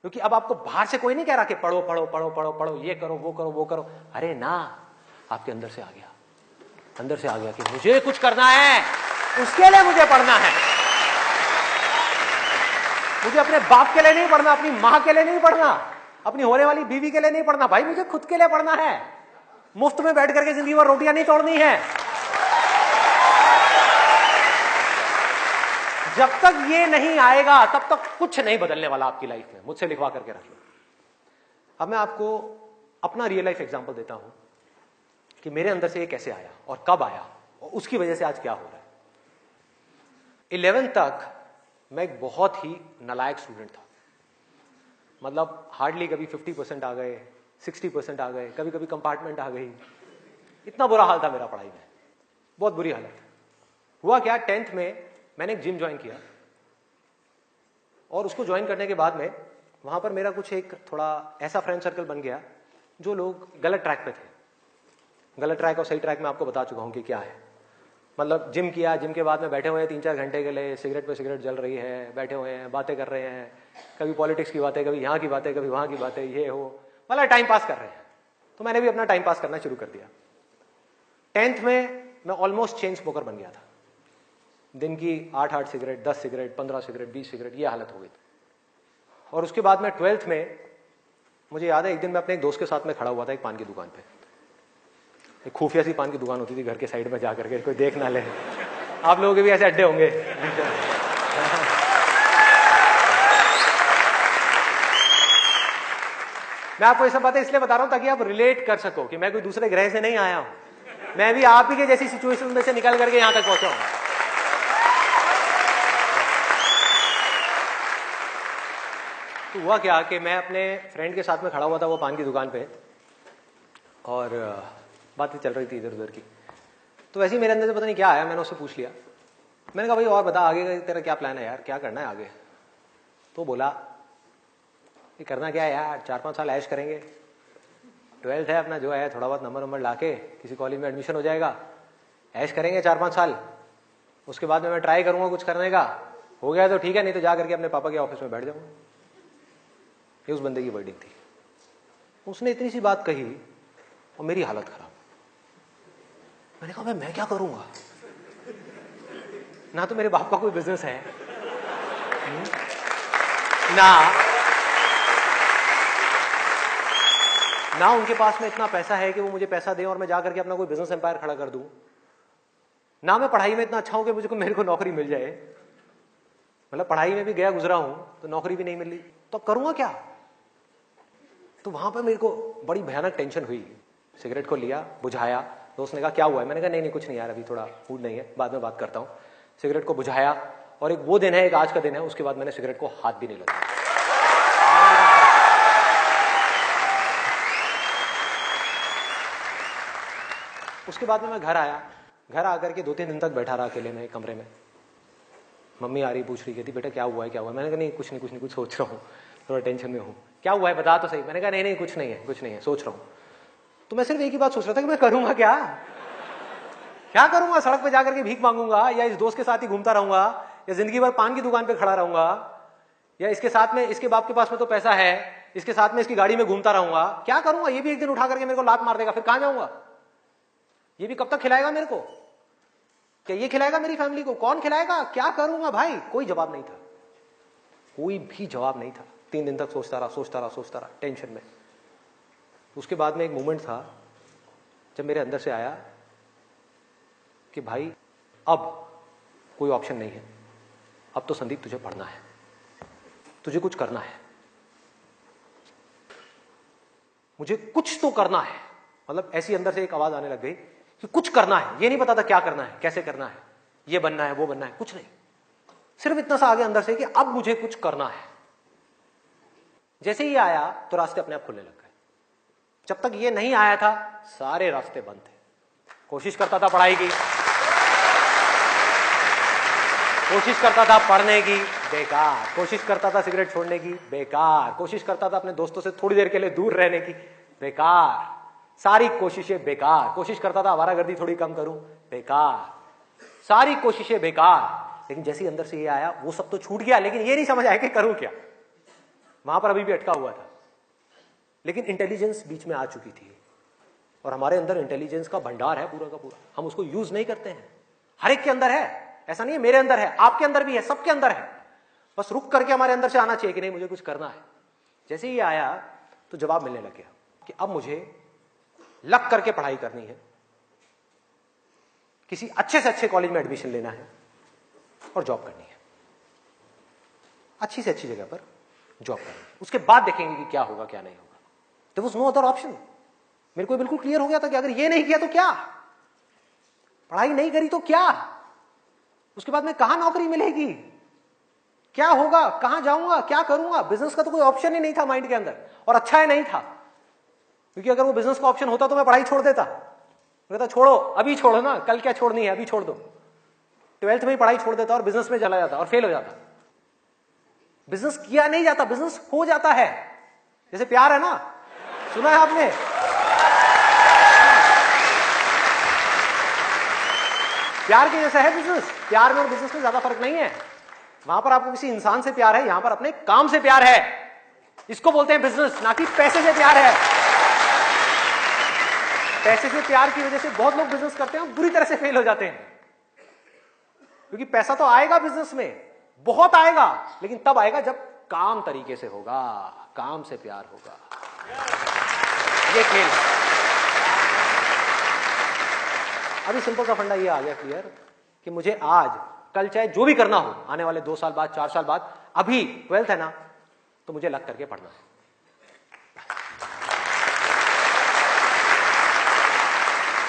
क्योंकि अब आपको बाहर से कोई नहीं कह रहा कि पढ़ो पढ़ो पढ़ो पढ़ो पढ़ो, ये करो वो करो वो करो। अरे ना, आपके अंदर से आ गया, अंदर से आ गया कि मुझे कुछ करना है, उसके लिए मुझे पढ़ना है। मुझे अपने बाप के लिए नहीं पढ़ना, अपनी मां के लिए नहीं पढ़ना, अपनी होने वाली बीवी के लिए नहीं पढ़ना, भाई मुझे खुद के लिए पढ़ना है। मुफ्त में बैठ करके जिंदगी भर रोटियां नहीं तोड़नी है। जब तक ये नहीं आएगा तब तक कुछ नहीं बदलने वाला आपकी लाइफ में। मुझसे लिखवा करके रख लो। अब मैं आपको अपना रियल लाइफ एग्जांपल देता हूं कि मेरे अंदर से ये कैसे आया और कब आया और उसकी वजह से आज क्या हो रहा है। 11th तक मैं एक बहुत ही नालायक स्टूडेंट था। मतलब हार्डली कभी 50% आ गए, 60% आ गए, कभी कभी कंपार्टमेंट आ गई। इतना बुरा हाल था मेरा पढ़ाई में, बहुत बुरी हालत। हुआ क्या, 10th में मैंने एक जिम ज्वाइन किया और उसको ज्वाइन करने के बाद में वहां पर मेरा कुछ एक थोड़ा ऐसा फ्रेंड सर्कल बन गया जो लोग गलत ट्रैक पे थे। गलत ट्रैक और सही ट्रैक में आपको बता चुका हूं कि क्या है। मतलब जिम किया, जिम के बाद में बैठे हुए हैं 3-4 घंटे के लिए, सिगरेट पे सिगरेट जल रही है, बैठे हुए हैं, बातें कर रहे हैं, कभी पॉलिटिक्स की बातें, कभी यहाँ की बातें, कभी वहां की बातें, ये हो, मतलब टाइम पास कर रहे हैं। तो मैंने भी अपना टाइम पास करना शुरू कर दिया। 10th में मैं ऑलमोस्ट चेन स्मोकर बन गया था। दिन की 8-8 सिगरेट, 10 सिगरेट, 15 सिगरेट, 20 सिगरेट, ये हालत हो गई थी। और उसके बाद में 12th में मुझे याद है एक दिन मैं अपने एक दोस्त के साथ में खड़ा हुआ था एक पान की दुकान पे। एक खुफिया सी पान की दुकान होती थी घर के साइड में जा करके, कोई देख ना ले। आप लोगों के भी ऐसे अड्डे होंगे। मैं आपको ये सब बातें इसलिए बता रहा हूं ताकि आप रिलेट कर सको कि मैं कोई दूसरे ग्रह से नहीं आया हूं। मैं भी आप ही के जैसी सिचुएशन में से निकल करके यहां तक पहुंचा हूं। तो हुआ क्या कि मैं अपने फ्रेंड के साथ में खड़ा हुआ था वो पान की दुकान पे, और बातें चल रही थी इधर उधर की। तो वैसे ही मेरे अंदर से पता नहीं क्या आया, मैंने उससे पूछ लिया। मैंने कहा भाई और बता आगे का तेरा क्या प्लान है यार, क्या करना है आगे? तो बोला ये करना क्या है यार, 4-5 साल ऐश करेंगे, 12th है अपना जो है, थोड़ा बहुत नंबर लाके किसी कॉलेज में एडमिशन हो जाएगा, ऐश करेंगे 4-5 साल। उसके बाद में मैं ट्राई करूंगा कुछ करने का, हो गया तो ठीक है, नहीं तो जा करके अपने पापा के ऑफिस में बैठ जाऊंगा। ये उस बंदे की वर्डिंग थी। उसने इतनी सी बात कही और मेरी हालत खराब। मैंने कहा मैं क्या करूंगा? ना तो मेरे बाप का कोई बिजनेस है, ना उनके पास में इतना पैसा है कि वो मुझे पैसा दें और मैं जाकर के अपना कोई बिजनेस एम्पायर खड़ा कर दूं, ना मैं पढ़ाई में इतना अच्छा हूं कि मेरे को नौकरी मिल जाए। मतलब पढ़ाई में भी गया गुजरा हूं तो नौकरी भी नहीं मिली, तो करूंगा क्या? तो वहां पर मेरे को बड़ी भयानक टेंशन हुई। सिगरेट को लिया, बुझाया। दोस्त ने कहा क्या हुआ है? मैंने कहा नहीं कुछ नहीं यार, अभी थोड़ा मूड नहीं है, बाद में बात करता हूं। सिगरेट को बुझाया, और एक वो दिन है, एक आज का दिन है, उसके बाद मैंने सिगरेट को हाथ भी नहीं लगाया। उसके बाद में मैं घर आया। घर आकर के 2-3 दिन तक बैठा रहा अकेले में कमरे में। मम्मी आ रही, पूछ रही, कहती बेटा क्या हुआ है, क्या हुआ है? मैंने कहा नहीं कुछ नहीं, कुछ सोच रहा हूँ, थोड़ा टेंशन में हूँ। क्या हुआ है बता तो सही। मैंने कहा नहीं कुछ नहीं है, सोच रहा हूँ। तो मैं सिर्फ एक ही बात सोच रहा था कि मैं करूंगा क्या करूंगा? सड़क पे जाकर के भीख मांगूंगा, या इस दोस्त के साथ ही घूमता रहूंगा, या जिंदगी भर पान की दुकान पे खड़ा रहूंगा, या इसके साथ में, इसके बाप के पास में तो पैसा है, इसके साथ में इसकी गाड़ी में घूमता रहूंगा? क्या करूंगा? ये भी एक दिन उठा करके मेरे को लात मार देगा, फिर कहां जाऊंगा? ये भी कब तक खिलाएगा मेरे को? क्या ये खिलाएगा मेरी फैमिली को? कौन खिलाएगा? क्या करूंगा भाई? कोई जवाब नहीं था, कोई भी जवाब नहीं था। 3 दिन तक सोचता रहा टेंशन में। उसके बाद में एक मोमेंट था जब मेरे अंदर से आया कि भाई अब कोई ऑप्शन नहीं है, अब तो संदीप तुझे पढ़ना है, तुझे कुछ करना है, मुझे कुछ तो करना है। मतलब ऐसी अंदर से एक आवाज आने लग गई कि कुछ करना है। ये नहीं पता था क्या करना है, कैसे करना है, ये बनना है, वो बनना है, कुछ नहीं। सिर्फ इतना सा आगे अंदर से कि अब मुझे कुछ करना है। जैसे ही आया तो रास्ते अपने आप खुलने लग गए। जब तक ये नहीं आया था सारे रास्ते बंद थे। कोशिश करता था पढ़ाई की, कोशिश करता था पढ़ने की, बेकार। कोशिश करता था सिगरेट छोड़ने की, बेकार। कोशिश करता था अपने दोस्तों से थोड़ी देर के लिए दूर रहने की, बेकार। सारी कोशिशें बेकार। कोशिश करता था आवारागर्दी थोड़ी कम करूं, बेकार। सारी कोशिशें बेकार। लेकिन जैसे ही अंदर से ये आया वो सब तो छूट गया, लेकिन ये नहीं समझ आया कि करूं क्या। वहां पर अभी भी अटका हुआ था। लेकिन इंटेलिजेंस बीच में आ चुकी थी, और हमारे अंदर इंटेलिजेंस का भंडार है पूरा का पूरा। हम उसको यूज नहीं करते हैं। हर एक के अंदर है, ऐसा नहीं है मेरे अंदर है, आपके अंदर भी है, सबके अंदर है। बस रुक करके हमारे अंदर से आना चाहिए कि नहीं मुझे कुछ करना है। जैसे ही आया तो जवाब मिलने लग गया कि अब मुझे लग करके पढ़ाई करनी है, किसी अच्छे से अच्छे कॉलेज में एडमिशन लेना है और जॉब करनी है, अच्छी से अच्छी जगह पर जॉब करनी है। उसके बाद देखेंगे कि क्या होगा क्या नहीं होगा। There was no other option. मेरे को बिल्कुल क्लियर हो गया था कि अगर ये नहीं किया तो क्या, पढ़ाई नहीं करी तो क्या, उसके बाद में कहां नौकरी मिलेगी, क्या होगा, कहां जाऊंगा, क्या करूंगा। बिजनेस का तो कोई ऑप्शन ही नहीं था माइंड के अंदर, और अच्छा है नहीं था, क्योंकि अगर वो बिजनेस का ऑप्शन होता तो मैं पढ़ाई छोड़ देता। मैं कहता छोड़ो, अभी छोड़ो ना, कल क्या छोड़नी है, अभी छोड़ दो। 12th में ही पढ़ाई छोड़ देता और बिजनेस में चला जाता और फेल हो जाता। बिजनेस किया नहीं जाता, बिजनेस हो जाता है। जैसे प्यार है ना, सुना है आपने? प्यार के जैसा है बिजनेस। प्यार में और बिजनेस में ज्यादा फर्क नहीं है। वहां पर आपको किसी इंसान से प्यार है, यहां पर अपने काम से प्यार है। इसको बोलते हैं बिजनेस, ना कि पैसे से प्यार है। पैसे से प्यार की वजह से बहुत लोग बिजनेस करते हैं और बुरी तरह से फेल हो जाते हैं, क्योंकि पैसा तो आएगा बिजनेस में, बहुत आएगा, लेकिन तब आएगा जब काम तरीके से होगा, काम से प्यार होगा। ये खेल। अभी सिंपल सा फंडा ये आ गया क्लियर कि मुझे आज कल चाहे जो भी करना हो, आने वाले 2 साल बाद, 4 साल बाद, अभी 12th है ना, तो मुझे लग करके पढ़ना है।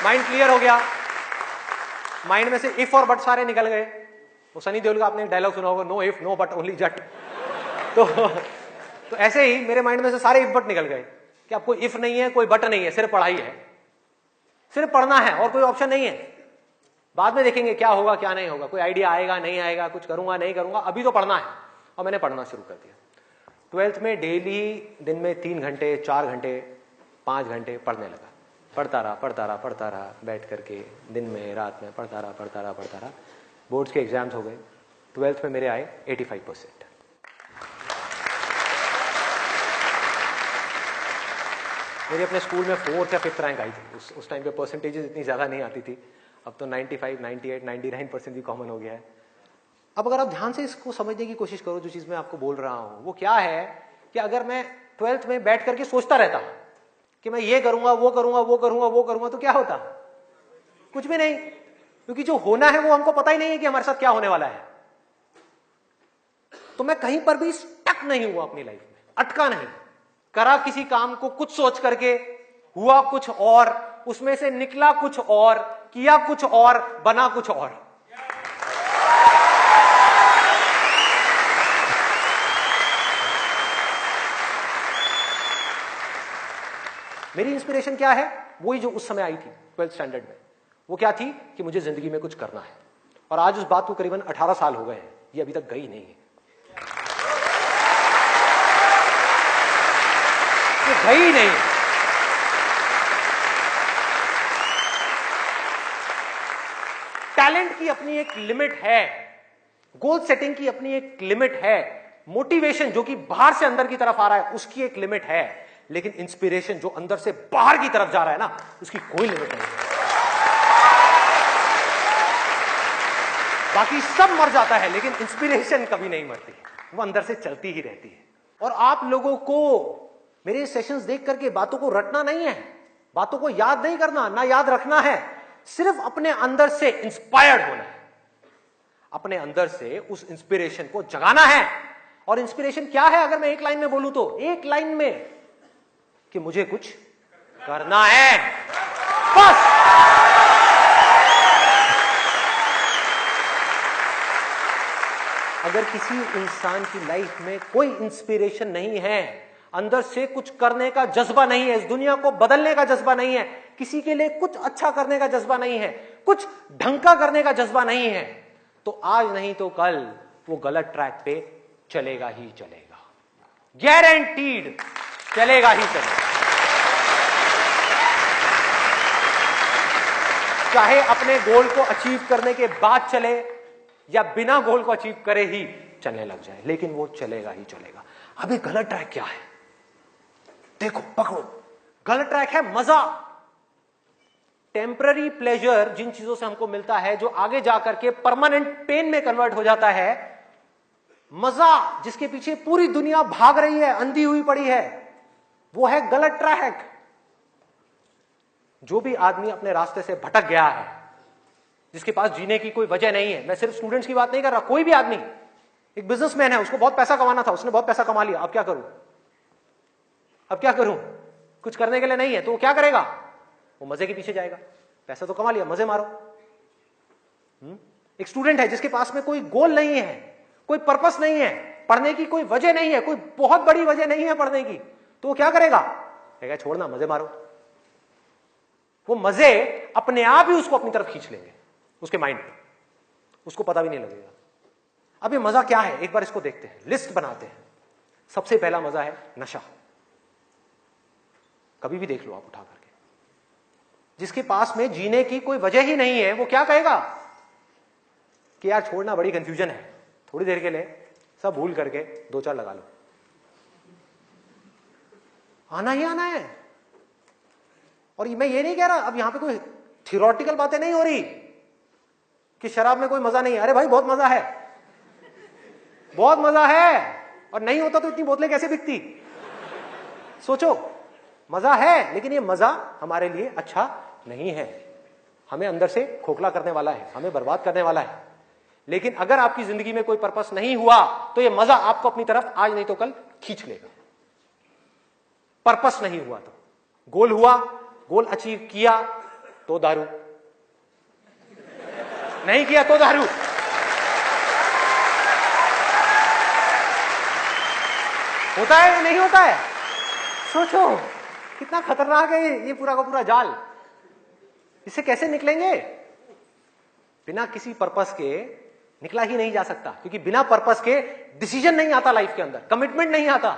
माइंड क्लियर हो गया। माइंड में से इफ और बट सारे निकल गए। वो सनी देओल का आपने एक डायलॉग सुना होगा, no if no but only Jatt. तो ऐसे ही मेरे माइंड में से सारे इफ बट निकल गए कि अब कोई इफ नहीं है, कोई बट नहीं है, सिर्फ पढ़ाई है, सिर्फ पढ़ना है और कोई ऑप्शन नहीं है। बाद में देखेंगे क्या होगा क्या नहीं होगा, कोई आइडिया आएगा नहीं आएगा, कुछ करूंगा नहीं करूंगा, अभी तो पढ़ना है। और मैंने पढ़ना शुरू कर दिया। 12th में डेली दिन में 3 घंटे 4 घंटे 5 घंटे पढ़ने लगा। पढ़ता रहा बैठ करके, दिन में रात में पढ़ता रहा। बोर्ड्स के एग्जाम्स हो गए। 12th में मेरे आए 85%। मेरी अपने स्कूल में 4th या 5th रैंक आई थी। उस टाइम पे परसेंटेजेस इतनी ज्यादा नहीं आती थी। अब तो 95, 98, 99% भी कॉमन हो गया है। अब अगर आप ध्यान से इसको समझने की कोशिश करो, जो चीज मैं आपको बोल रहा हूं वो क्या है कि अगर मैं 12th में बैठ करके सोचता रहता कि मैं ये करूंगा वो करूंगा, तो क्या होता? कुछ भी नहीं, क्योंकि जो होना है वो हमको पता ही नहीं है कि हमारे साथ क्या होने वाला है। तो मैं कहीं पर भी स्टक नहीं हुआ अपनी लाइफ में, अटका नहीं। करा किसी काम को कुछ सोच करके, हुआ कुछ और, उसमें से निकला कुछ और, किया कुछ और, बना कुछ और। मेरी इंस्पिरेशन क्या है? वही जो उस समय आई थी 12th स्टैंडर्ड में। वो क्या थी कि मुझे जिंदगी में कुछ करना है। और आज उस बात को करीबन 18 साल हो गए हैं, ये अभी तक गई नहीं है, ये गई नहीं। टैलेंट की अपनी एक लिमिट है, गोल सेटिंग की अपनी एक लिमिट है, मोटिवेशन जो कि बाहर से अंदर की तरफ आ रहा है उसकी एक लिमिट है, लेकिन इंस्पिरेशन जो अंदर से बाहर की तरफ जा रहा है ना, उसकी कोई लिमिट नहीं है। बाकी सब मर जाता है, लेकिन इंस्पिरेशन कभी नहीं मरती, वो अंदर से चलती ही रहती है। और आप लोगों को मेरे सेशंस देख करके बातों को रटना नहीं है, बातों को याद नहीं करना, ना याद रखना है, सिर्फ अपने अंदर से इंस्पायर्ड होना है, अपने अंदर से उस इंस्पिरेशन को जगाना है। और इंस्पिरेशन क्या है अगर मैं एक लाइन में बोलूं तो, एक लाइन में कि मुझे कुछ करना है, बस। अगर किसी इंसान की लाइफ में कोई इंस्पिरेशन नहीं है, अंदर से कुछ करने का जज्बा नहीं है, इस दुनिया को बदलने का जज्बा नहीं है, किसी के लिए कुछ अच्छा करने का जज्बा नहीं है, कुछ ढंग का करने का जज्बा नहीं है, तो आज नहीं तो कल वो गलत ट्रैक पे चलेगा ही चलेगा, गारंटीड चलेगा ही चलेगा। चाहे अपने गोल को अचीव करने के बाद चले या बिना गोल को अचीव करे ही चलने लग जाए, लेकिन वो चलेगा ही चलेगा। अभी गलत ट्रैक क्या है? देखो, पकड़ो, गलत ट्रैक है मजा, टेम्पररी प्लेजर, जिन चीजों से हमको मिलता है जो आगे जाकर के परमानेंट पेन में कन्वर्ट हो जाता है। मजा जिसके पीछे पूरी दुनिया भाग रही है, अंधी हुई पड़ी है, वो है गलत ट्रैक। जो भी आदमी अपने रास्ते से भटक गया है, जिसके पास जीने की कोई वजह नहीं है, मैं सिर्फ स्टूडेंट्स की बात नहीं कर रहा, कोई भी आदमी, एक बिजनेसमैन है, उसको बहुत पैसा कमाना था, उसने बहुत पैसा कमा लिया, अब क्या करूं, अब क्या करूं, कुछ करने के लिए नहीं है, तो वो क्या करेगा? वो मजे के पीछे जाएगा। पैसा तो कमा लिया, मजे मारो। एक स्टूडेंट है जिसके पास में कोई गोल नहीं है, कोई पर्पस नहीं है, पढ़ने की कोई वजह नहीं है, कोई बहुत बड़ी वजह नहीं है पढ़ने की, तो वो क्या करेगा? कहेगा छोड़ना, मजे मारो। वो मजे अपने आप ही उसको अपनी तरफ खींच लेंगे, उसके माइंड पे, उसको पता भी नहीं लगेगा। अब ये मजा क्या है, एक बार इसको देखते हैं, लिस्ट बनाते हैं। सबसे पहला मजा है नशा। कभी भी देख लो आप उठा करके, जिसके पास में जीने की कोई वजह ही नहीं है, वो क्या कहेगा कि यार छोड़ना, बड़ी कंफ्यूजन है, थोड़ी देर के लिए सब भूल करके 2-4 लगा लो। आना ही आना है। और मैं ये नहीं कह रहा, अब यहां पे कोई थियोरेटिकल बातें नहीं हो रही कि शराब में कोई मजा नहीं है। अरे भाई बहुत मजा है, बहुत मजा है। और नहीं होता तो इतनी बोतलें कैसे बिकती? सोचो, मजा है, लेकिन ये मजा हमारे लिए अच्छा नहीं है, हमें अंदर से खोखला करने वाला है, हमें बर्बाद करने वाला है। लेकिन अगर आपकी जिंदगी में कोई पर्पस नहीं हुआ तो ये मजा आपको अपनी तरफ आज नहीं तो कल खींच लेगा। पर्पस नहीं हुआ तो, गोल हुआ, गोल अचीव किया तो दारू, नहीं किया तो दारू। होता है या नहीं होता है? सोचो कितना खतरनाक है ये पूरा का पूरा जाल। इससे कैसे निकलेंगे? बिना किसी पर्पस के निकला ही नहीं जा सकता, क्योंकि बिना पर्पस के डिसीजन नहीं आता लाइफ के अंदर, कमिटमेंट नहीं आता।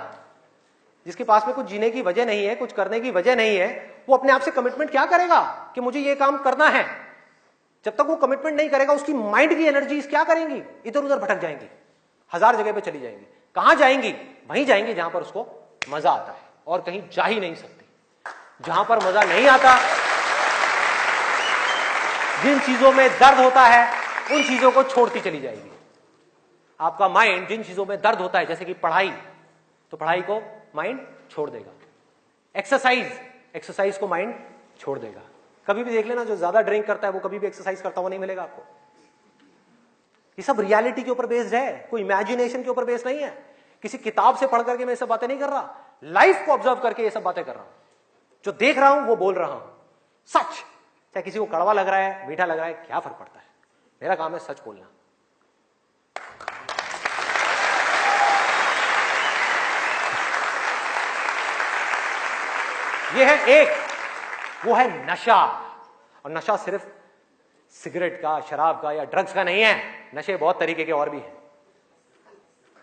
जिसके पास में कुछ जीने की वजह नहीं है, कुछ करने की वजह नहीं है, वो अपने आप से कमिटमेंट क्या करेगा कि मुझे ये काम करना है? जब तक वो कमिटमेंट नहीं करेगा, उसकी माइंड की एनर्जीज क्या करेंगी? इधर उधर भटक जाएंगी, 1000 जगह पे चली जाएंगी। कहां जाएंगी? वहीं जाएंगी जहां पर उसको मजा आता है, और कहीं जा ही नहीं सकती। जहां पर मजा नहीं आता, जिन चीजों में दर्द होता है, उन चीजों को छोड़ती चली जाएगी। आपका माइंड जिन चीजों में दर्द होता है, जैसे कि पढ़ाई, तो पढ़ाई को माइंड छोड़ देगा। एक्सरसाइज को माइंड छोड़ देगा। कभी भी देख लेना, जो ज्यादा ड्रिंक करता है वो कभी भी एक्सरसाइज करता हुआ नहीं मिलेगा आपको। ये सब रियलिटी के ऊपर बेस्ड है, कोई इमेजिनेशन के ऊपर बेस्ड नहीं है। किसी किताब से पढ़ करके मैं ये सब बातें नहीं कर रहा, लाइफ को ऑब्जर्व करके ये सब बातें कर रहा हूं। जो देख रहा हूं वो बोल रहा हूं, सच। चाहे किसी को कड़वा लग रहा है, मीठा लग रहा है, क्या फर्क पड़ता है? मेरा काम है सच बोलना। ये है एक, वो है नशा। और नशा सिर्फ सिगरेट का, शराब का या ड्रग्स का नहीं है। नशे बहुत तरीके के और भी हैं,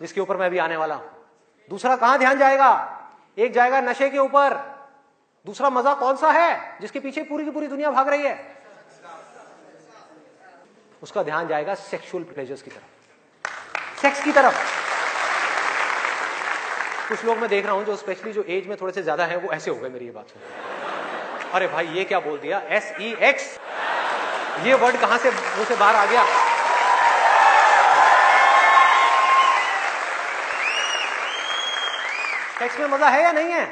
जिसके ऊपर मैं भी आने वाला हूं। दूसरा कहां ध्यान जाएगा? एक जाएगा नशे के ऊपर, दूसरा मजा कौन सा है जिसके पीछे पूरी की पूरी दुनिया भाग रही है? उसका ध्यान जाएगा सेक्सुअल प्लेजर्स की तरफ, सेक्स की तरफ। कुछ लोग मैं देख रहा हूं जो स्पेशली जो एज में थोड़े से ज्यादा हैं, वो ऐसे हो गए मेरी ये बात सुन। अरे भाई ये क्या बोल दिया? SEX, ये वर्ड कहां से मुंह से बाहर आ गया? सेक्स में मजा है या नहीं है?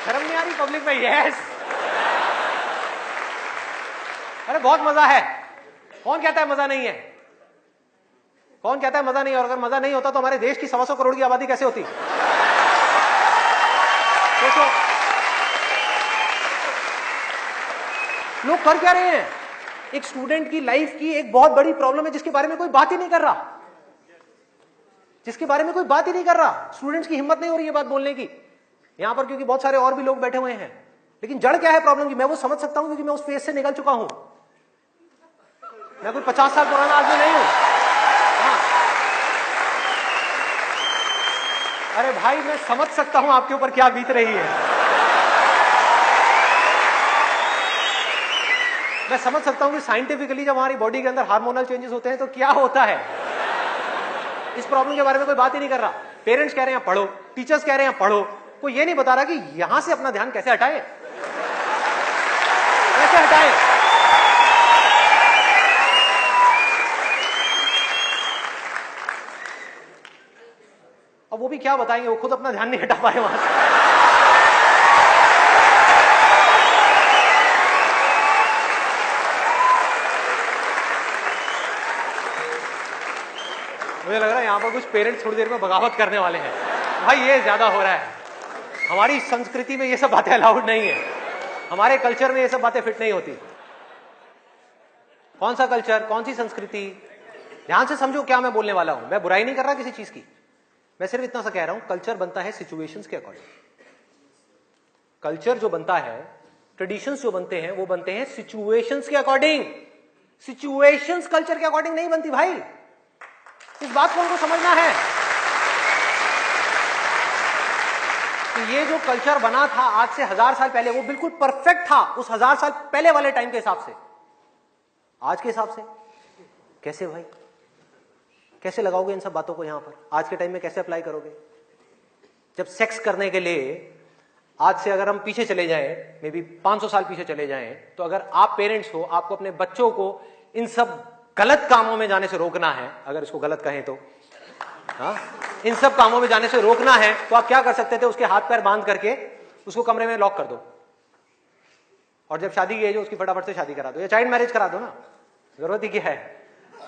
शर्म नहीं आ रही पब्लिक में? यस। अरे बहुत मजा है। कौन कहता है मजा नहीं है? कौन कहता है मजा नहीं है? और अगर मजा नहीं होता तो हमारे देश की 125 करोड़ की आबादी कैसे होती? सोचो, लोग कर क्या रहे हैं? एक स्टूडेंट की लाइफ की एक बहुत बड़ी प्रॉब्लम है जिसके बारे में कोई बात ही नहीं कर रहा, जिसके बारे में कोई बात ही नहीं कर रहा। स्टूडेंट्स की हिम्मत नहीं हो रही है बात बोलने की यहां पर, क्योंकि बहुत सारे और भी लोग बैठे हुए हैं। लेकिन जड़ क्या है प्रॉब्लम की? मैं वो समझ सकता हूं क्योंकि मैं उस फेज से निकल चुका हूं। मैं कोई 50 साल पुराना आदमी नहीं हूं। हाँ। अरे भाई मैं समझ सकता हूं आपके ऊपर क्या बीत रही है। मैं समझ सकता हूं कि साइंटिफिकली जब हमारी बॉडी के अंदर हार्मोनल चेंजेस होते हैं तो क्या होता है। इस प्रॉब्लम के बारे में कोई बात ही नहीं कर रहा। पेरेंट्स कह रहे हैं पढ़ो, टीचर्स कह रहे हैं पढ़ो, कोई ये नहीं बता रहा कि यहां से अपना ध्यान कैसे हटाए, कैसे हटाए। अब वो भी क्या बताएंगे, वो खुद अपना ध्यान नहीं हटा पाए वहां से। मुझे लग रहा है यहां पर कुछ पेरेंट्स थोड़ी देर में बगावत करने वाले हैं। भाई ये ज्यादा हो रहा है। हमारी संस्कृति में ये सब बातें अलाउड नहीं है, हमारे कल्चर में ये सब बातें फिट नहीं होती। कौन सा कल्चर, कौन सी संस्कृति? ध्यान से समझो क्या मैं बोलने वाला हूं। मैं बुराई नहीं कर रहा किसी चीज की, मैं सिर्फ इतना सा कह रहा हूं, कल्चर बनता है सिचुएशंस के अकॉर्डिंग। कल्चर जो बनता है ट्रेडिशंस जो बनते हैं वो बनते हैं सिचुएशंस के अकॉर्डिंग, सिचुएशंस कल्चर के अकॉर्डिंग नहीं बनती भाई। इस बात को हमको समझना है कि ये जो कल्चर बना था आज से 1000 साल पहले, वो बिल्कुल परफेक्ट था उस 1000 साल पहले वाले टाइम के हिसाब से। आज के हिसाब से कैसे भाई, कैसे लगाओगे इन सब बातों को यहां पर? आज के टाइम में कैसे अप्लाई करोगे? जब सेक्स करने के लिए आज से अगर हम पीछे चले जाएं, मे बी 500 साल पीछे चले जाएं, तो अगर आप पेरेंट्स हो, आपको अपने बच्चों को इन सब गलत कामों में जाने से रोकना है, अगर इसको गलत कहें तो, हाँ, इन सब कामों में जाने से रोकना है, तो आप क्या कर सकते थे? उसके हाथ पैर बांध करके उसको कमरे में लॉक कर दो, और जब शादी की एज हो उसकी फटाफट से शादी करा दो, या चाइल्ड मैरिज करा दो ना, जरूरत ही क्या है,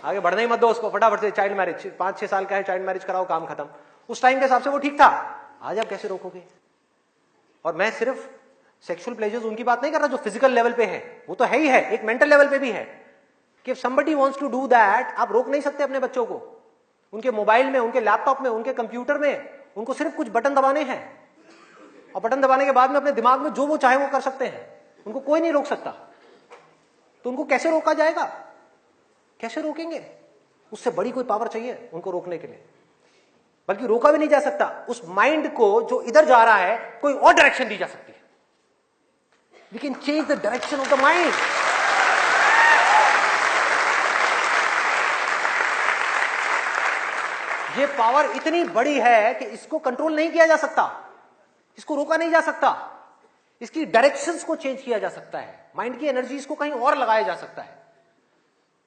आगे बढ़ने ही मत दो उसको, फटाफट से चाइल्ड मैरिज, 5-6 साल का है, चाइल्ड मैरिज कराओ, काम खत्म। उस टाइम के हिसाब से वो ठीक था, आज आप कैसे रोकोगे? और मैं सिर्फ सेक्सुअल प्लेजर्स उनकी बात नहीं कर रहा जो फिजिकल लेवल पे है, वो तो है ही है, एक मेंटल लेवल पे भी है कि if somebody wants to do that, आप रोक नहीं सकते अपने बच्चों को। उनके मोबाइल में, उनके लैपटॉप में, उनके कंप्यूटर में उनको सिर्फ कुछ बटन दबाने हैं, और बटन दबाने के बाद में अपने दिमाग में जो वो चाहे वो कर सकते हैं, उनको कोई नहीं रोक सकता। तो उनको कैसे रोका जाएगा? कैसे रोकेंगे? उससे बड़ी कोई पावर चाहिए उनको रोकने के लिए, बल्कि रोका भी नहीं जा सकता। उस माइंड को जो इधर जा रहा है, कोई और डायरेक्शन दी जा सकती है। We can change the direction of the mind. ये पावर इतनी बड़ी है कि इसको कंट्रोल नहीं किया जा सकता, इसको रोका नहीं जा सकता। इसकी डायरेक्शंस को चेंज किया जा सकता है, माइंड की एनर्जी इसको कहीं और लगाया जा सकता है।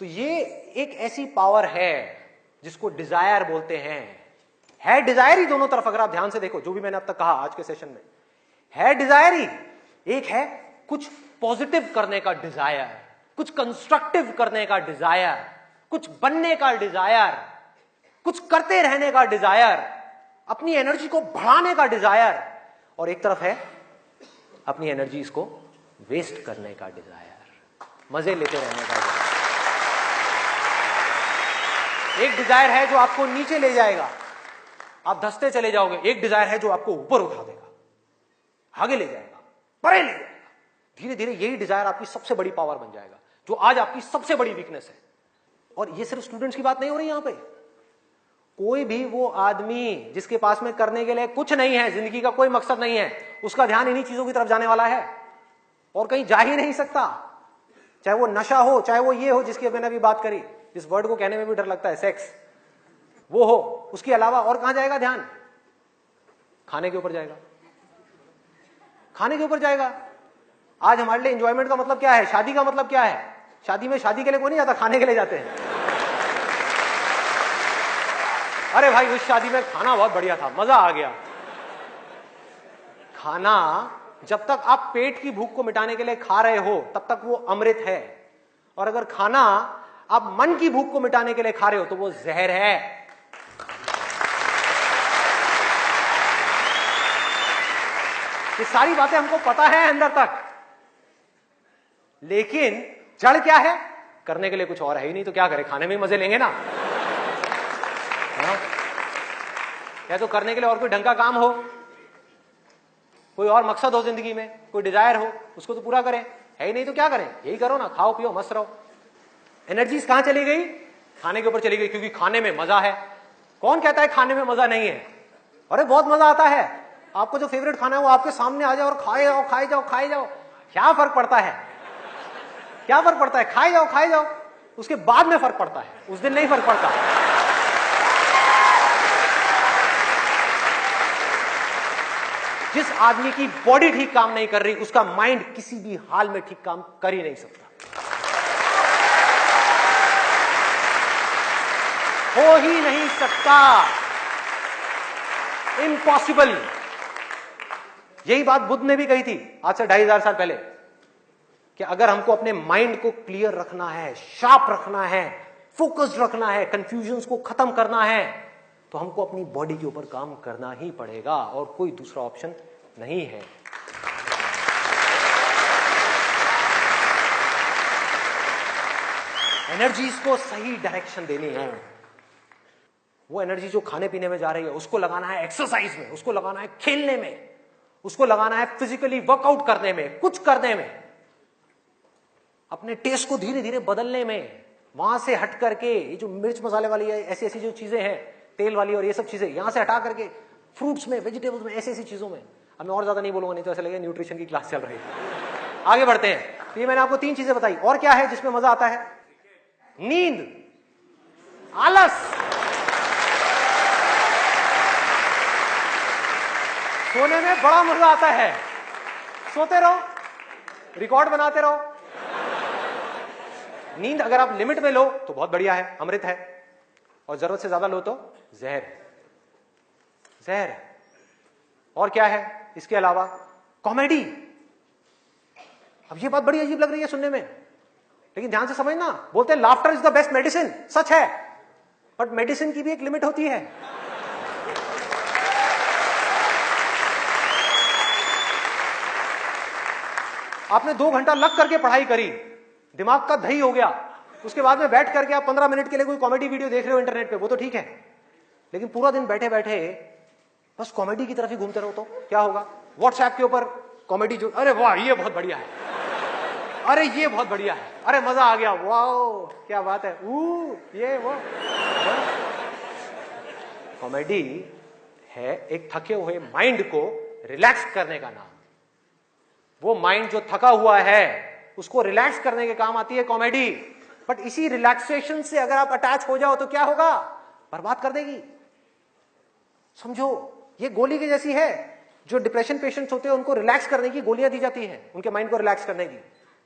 तो ये एक ऐसी पावर है जिसको डिजायर बोलते हैं। है डिजायर ही दोनों तरफ, अगर आप ध्यान से देखो जो भी मैंने अब तक कहा आज के सेशन में, है डिजायर ही। एक है कुछ पॉजिटिव करने का डिजायर, कुछ कंस्ट्रक्टिव करने का डिजायर, कुछ बनने का डिजायर, कुछ करते रहने का डिजायर, अपनी एनर्जी को बढ़ाने का डिजायर। और एक तरफ है अपनी एनर्जी को वेस्ट करने का डिजायर, मजे लेते रहने का डिजायर। एक डिजायर है जो आपको नीचे ले जाएगा, आप धंसते चले जाओगे। एक डिजायर है जो आपको ऊपर उठा देगा, आगे ले जाएगा, परे ले जाएगा। धीरे धीरे यही डिजायर आपकी सबसे बड़ी पावर बन जाएगा, जो आज आपकी सबसे बड़ी वीकनेस है। और ये सिर्फ स्टूडेंट्स की बात नहीं हो रही यहां पे, कोई भी वो आदमी जिसके पास में करने के लिए कुछ नहीं है, जिंदगी का कोई मकसद नहीं है, उसका ध्यान इन्हीं चीजों की तरफ जाने वाला है और कहीं जा ही नहीं सकता। चाहे वो नशा हो, चाहे वो ये हो जिसकी मैंने अभी बात करी, जिस वर्ड को कहने में भी डर लगता है, सेक्स, वो हो। उसके अलावा और कहां जाएगा ध्यान? खाने के ऊपर जाएगा, खाने के ऊपर जाएगा। आज हमारे लिए एंजॉयमेंट का मतलब क्या है? शादी का मतलब क्या है? शादी में शादी के लिए कोई नहीं जाता, खाने के लिए जाते हैं। अरे भाई उस शादी में खाना बहुत बढ़िया था, मजा आ गया। खाना जब तक आप पेट की भूख को मिटाने के लिए खा रहे हो तब तक वो अमृत है, और अगर खाना आप मन की भूख को मिटाने के लिए खा रहे हो तो वो जहर है। ये सारी बातें हमको पता है अंदर तक, लेकिन जड़ क्या है? करने के लिए कुछ और है ही नहीं, तो क्या करें? खाने में ही मजे लेंगे ना। या तो करने के लिए और कोई ढंग का काम हो, कोई और मकसद हो जिंदगी में, कोई डिजायर हो, उसको तो पूरा करें। है ही नहीं तो क्या करें? यही करो ना, खाओ पियो मस्त रहो। एनर्जीज कहां चली गई? खाने के ऊपर चली गई, क्योंकि खाने में मजा है। कौन कहता है खाने में मजा नहीं है? अरे बहुत मजा आता है। आपको जो फेवरेट खाना है वो आपके सामने आ जाओ और खाए जाओ, खाए जाओ, खाए जाओ। क्या फर्क पड़ता है? क्या फर्क पड़ता है? खाए जाओ, खाए जाओ। उसके बाद में फर्क पड़ता है, उस दिन नहीं फर्क पड़ता। जिस आदमी की बॉडी ठीक काम नहीं कर रही, उसका माइंड किसी भी हाल में ठीक काम कर ही नहीं सकता, हो ही नहीं सकता, इम्पॉसिबल। यही बात बुद्ध ने भी कही थी आज से 2500 साल पहले, कि अगर हमको अपने माइंड को क्लियर रखना है, शार्प रखना है, फोकस्ड रखना है, कंफ्यूजन्स को खत्म करना है, तो हमको अपनी बॉडी के ऊपर काम करना ही पड़ेगा, और कोई दूसरा ऑप्शन नहीं है। एनर्जीज को सही डायरेक्शन देनी है। वो एनर्जी जो खाने पीने में जा रही है उसको लगाना है एक्सरसाइज में, उसको लगाना है खेलने में, उसको लगाना है फिजिकली वर्कआउट करने में, कुछ करने में, अपने टेस्ट को धीरे धीरे बदलने में, वहां से हट करके ये जो मिर्च मसाले वाली है, ऐसी ऐसी जो चीजें हैं तेल वाली और ये सब चीजें, यहां से हटा करके फ्रूट्स में, वेजिटेबल्स में, ऐसी ऐसी चीजों में। अब मैं और ज्यादा नहीं बोलूंगा, नहीं तो ऐसा लगेगा न्यूट्रिशन की क्लास चल रही है। आगे बढ़ते हैं। तो ये मैंने आपको 3 चीजें बताई। और क्या है जिसमें मजा आता है? नींद, आलस, सोने में बड़ा मजा आता है। सोते रहो, रिकॉर्ड बनाते रहो। नींद अगर आप लिमिट में लो तो बहुत बढ़िया है, अमृत है, और जरूरत से ज्यादा लो तो जहर है, जहर है। और क्या है इसके अलावा? कॉमेडी। अब ये बात बड़ी अजीब लग रही है सुनने में, लेकिन ध्यान से समझना। बोलते हैं laughter is the best medicine, सच है, बट मेडिसिन की भी एक लिमिट होती है। आपने 2 घंटा लग करके पढ़ाई करी, दिमाग का दही हो गया, उसके बाद में बैठ करके आप 15 मिनट के लिए कोई कॉमेडी वीडियो देख रहे हो इंटरनेट पे, वो तो ठीक है, लेकिन पूरा दिन बैठे बैठे बस कॉमेडी की तरफ ही घूमते रहो तो क्या होगा? व्हाट्सएप के ऊपर कॉमेडी जो, अरे वाह ये बहुत बढ़िया है, अरे ये बहुत बढ़िया है, अरे मजा आ गया, वाह क्या बात है, ये वो। कॉमेडी है एक थके हुए माइंड को रिलैक्स करने का नाम। वो माइंड जो थका हुआ है उसको रिलैक्स करने के काम आती है कॉमेडी। बट इसी रिलैक्सेशन से अगर आप अटैच हो जाओ तो क्या होगा? बर्बाद कर देगी। समझो ये गोली की जैसी है। जो डिप्रेशन पेशेंट्स होते हैं उनको रिलैक्स करने की गोलियां दी जाती हैं, उनके माइंड को रिलैक्स करने की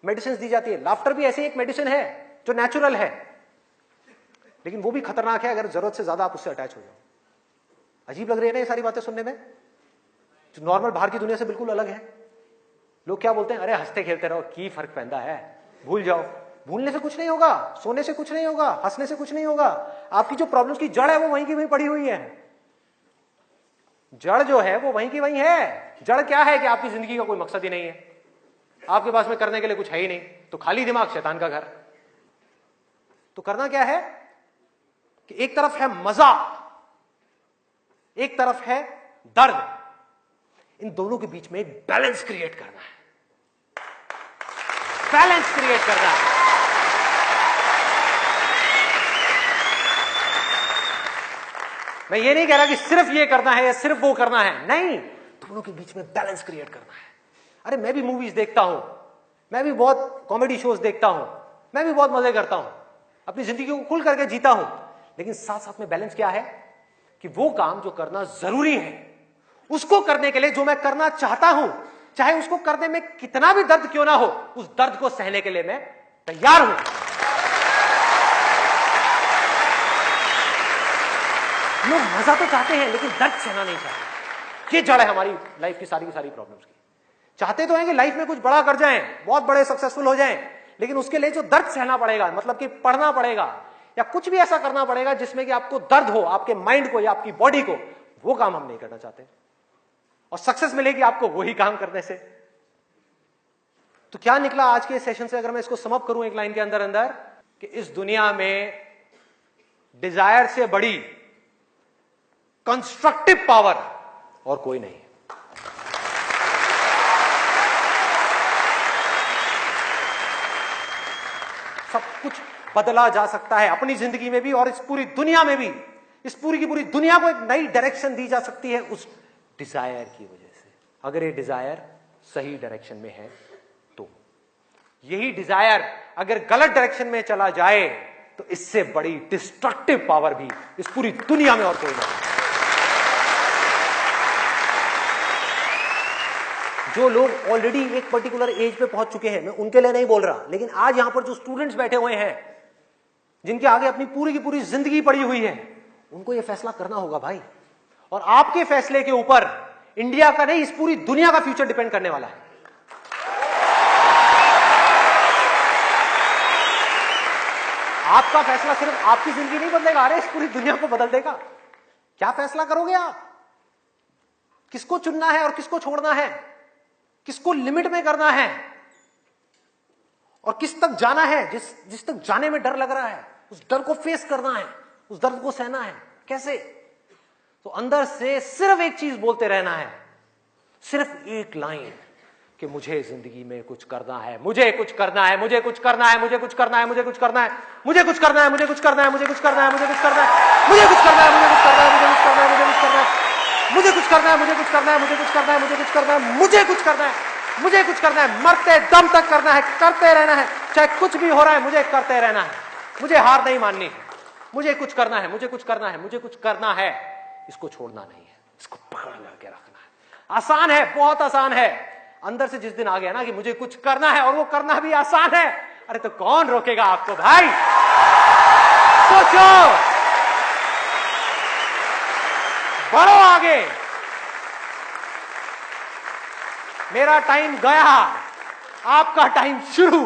मेडिसिन दी जाती है। लाफ्टर भी ऐसी एक मेडिसिन है जो नेचुरल है, लेकिन वो भी खतरनाक है अगर जरूरत से ज्यादा आप उससे अटैच हो जाओ। अजीब लग रही है ना ये सारी बातें सुनने में, जो नॉर्मल बाहर की दुनिया से बिल्कुल अलग है। लोग क्या बोलते हैं? अरे हंसते खेलते रहो, की फर्क पैदा है, भूल जाओ। भूलने से कुछ नहीं होगा, सोने से कुछ नहीं होगा, हंसने से कुछ नहीं होगा। आपकी जो प्रॉब्लम्स की जड़ है वो वहीं की वहीं पड़ी हुई है। जड़ जो है वो वहीं की वहीं है। जड़ क्या है कि आपकी जिंदगी का कोई मकसद ही नहीं है, आपके पास में करने के लिए कुछ है ही नहीं, तो खाली दिमाग शैतान का घर। तो करना क्या है कि एक तरफ है मजा, एक तरफ है दर्द, इन दोनों के बीच में एक बैलेंस क्रिएट करना है। बैलेंस क्रिएट करना है। मैं ये नहीं कह रहा कि सिर्फ ये करना है या सिर्फ वो करना है, नहीं, दोनों के बीच में बैलेंस क्रिएट करना है। अरे मैं भी मूवीज देखता हूं, मैं भी बहुत कॉमेडी शोज देखता हूं, मैं भी बहुत मजे करता हूं, अपनी जिंदगी को खुल करके जीता हूं, लेकिन साथ साथ में बैलेंस क्या है कि वो काम जो करना जरूरी है उसको करने के लिए जो मैं करना चाहता हूं, चाहे उसको करने में कितना भी दर्द क्यों ना हो, उस दर्द को सहने के लिए मैं तैयार हूं। लोग मजा तो चाहते हैं लेकिन दर्द सहना नहीं चाहते। ये जड़ है हमारी लाइफ की सारी प्रॉब्लम्स की। चाहते तो हैं कि लाइफ में कुछ बड़ा कर जाएं, बहुत बड़े सक्सेसफुल हो जाएं, लेकिन उसके लिए जो दर्द सहना पड़ेगा, मतलब कि पढ़ना पड़ेगा या कुछ भी ऐसा करना पड़ेगा जिसमें कि आपको दर्द हो, आपके माइंड को या आपकी बॉडी को, वो काम हम नहीं करना चाहते। और सक्सेस मिलेगी आपको वही काम करने से। तो क्या निकला आज के सेशन से, अगर मैं इसको समअप करूं एक लाइन के अंदर अंदर, कि इस दुनिया में डिजायर से बड़ी कंस्ट्रक्टिव पावर और कोई नहीं है। सब कुछ बदला जा सकता है अपनी जिंदगी में भी और इस पूरी दुनिया में भी। इस पूरी की पूरी दुनिया को एक नई डायरेक्शन दी जा सकती है उस डिजायर की वजह से, अगर ये डिजायर सही डायरेक्शन में है तो। यही डिजायर अगर गलत डायरेक्शन में चला जाए तो इससे बड़ी डिस्ट्रक्टिव पावर भी इस पूरी दुनिया में और कोई नहीं। जो लोग ऑलरेडी एक पर्टिकुलर एज पे पहुंच चुके हैं, मैं उनके लिए नहीं बोल रहा, लेकिन आज यहां पर जो स्टूडेंट्स बैठे हुए हैं, जिनके आगे अपनी पूरी की पूरी जिंदगी पड़ी हुई है, उनको यह फैसला करना होगा भाई। और आपके फैसले के ऊपर इंडिया का नहीं, इस पूरी दुनिया का फ्यूचर डिपेंड करने वाला है। आपका फैसला सिर्फ आपकी जिंदगी नहीं बदलेगा, अरे इस पूरी दुनिया को बदल देगा। क्या फैसला करोगे आप? किसको चुनना है और किसको छोड़ना है, किसको लिमिट में करना है और किस तक जाना है। जिस तक जाने में डर लग रहा है, उस डर को फेस करना है, उस दर्द को सहना है। कैसे? तो अंदर से सिर्फ एक चीज बोलते रहना है, सिर्फ एक लाइन कि मुझे जिंदगी में कुछ करना है, मुझे कुछ करना है, मुझे कुछ करना है, मुझे कुछ करना है, मुझे कुछ करना है, मुझे कुछ करना है, मुझे कुछ करना है, मुझे कुछ करना है, मुझे कुछ करना है, मुझे कुछ करना है, मुझे कुछ करना है, मुझे कुछ करना है, मुझे कुछ करना है, मुझे कुछ करना है, मुझे कुछ करना है, मुझे कुछ करना है, मुझे कुछ करना है, मुझे कुछ करना है, मरते दम तक करना है, करते रहना है, चाहे कुछ भी हो रहा है, मुझे करते रहना है, मुझे हार नहीं माननी, मुझे कुछ करना है, मुझे कुछ करना है, मुझे कुछ करना है, इसको छोड़ना नहीं है, इसको पकड़ करके रखना है। आसान है, बहुत आसान है। अंदर से जिस दिन आ गया ना कि मुझे कुछ करना है और वो करना भी आसान है, अरे तो कौन रोकेगा आपको भाई? सोचो, बढ़ो आगे। मेरा टाइम गया, आपका टाइम शुरू।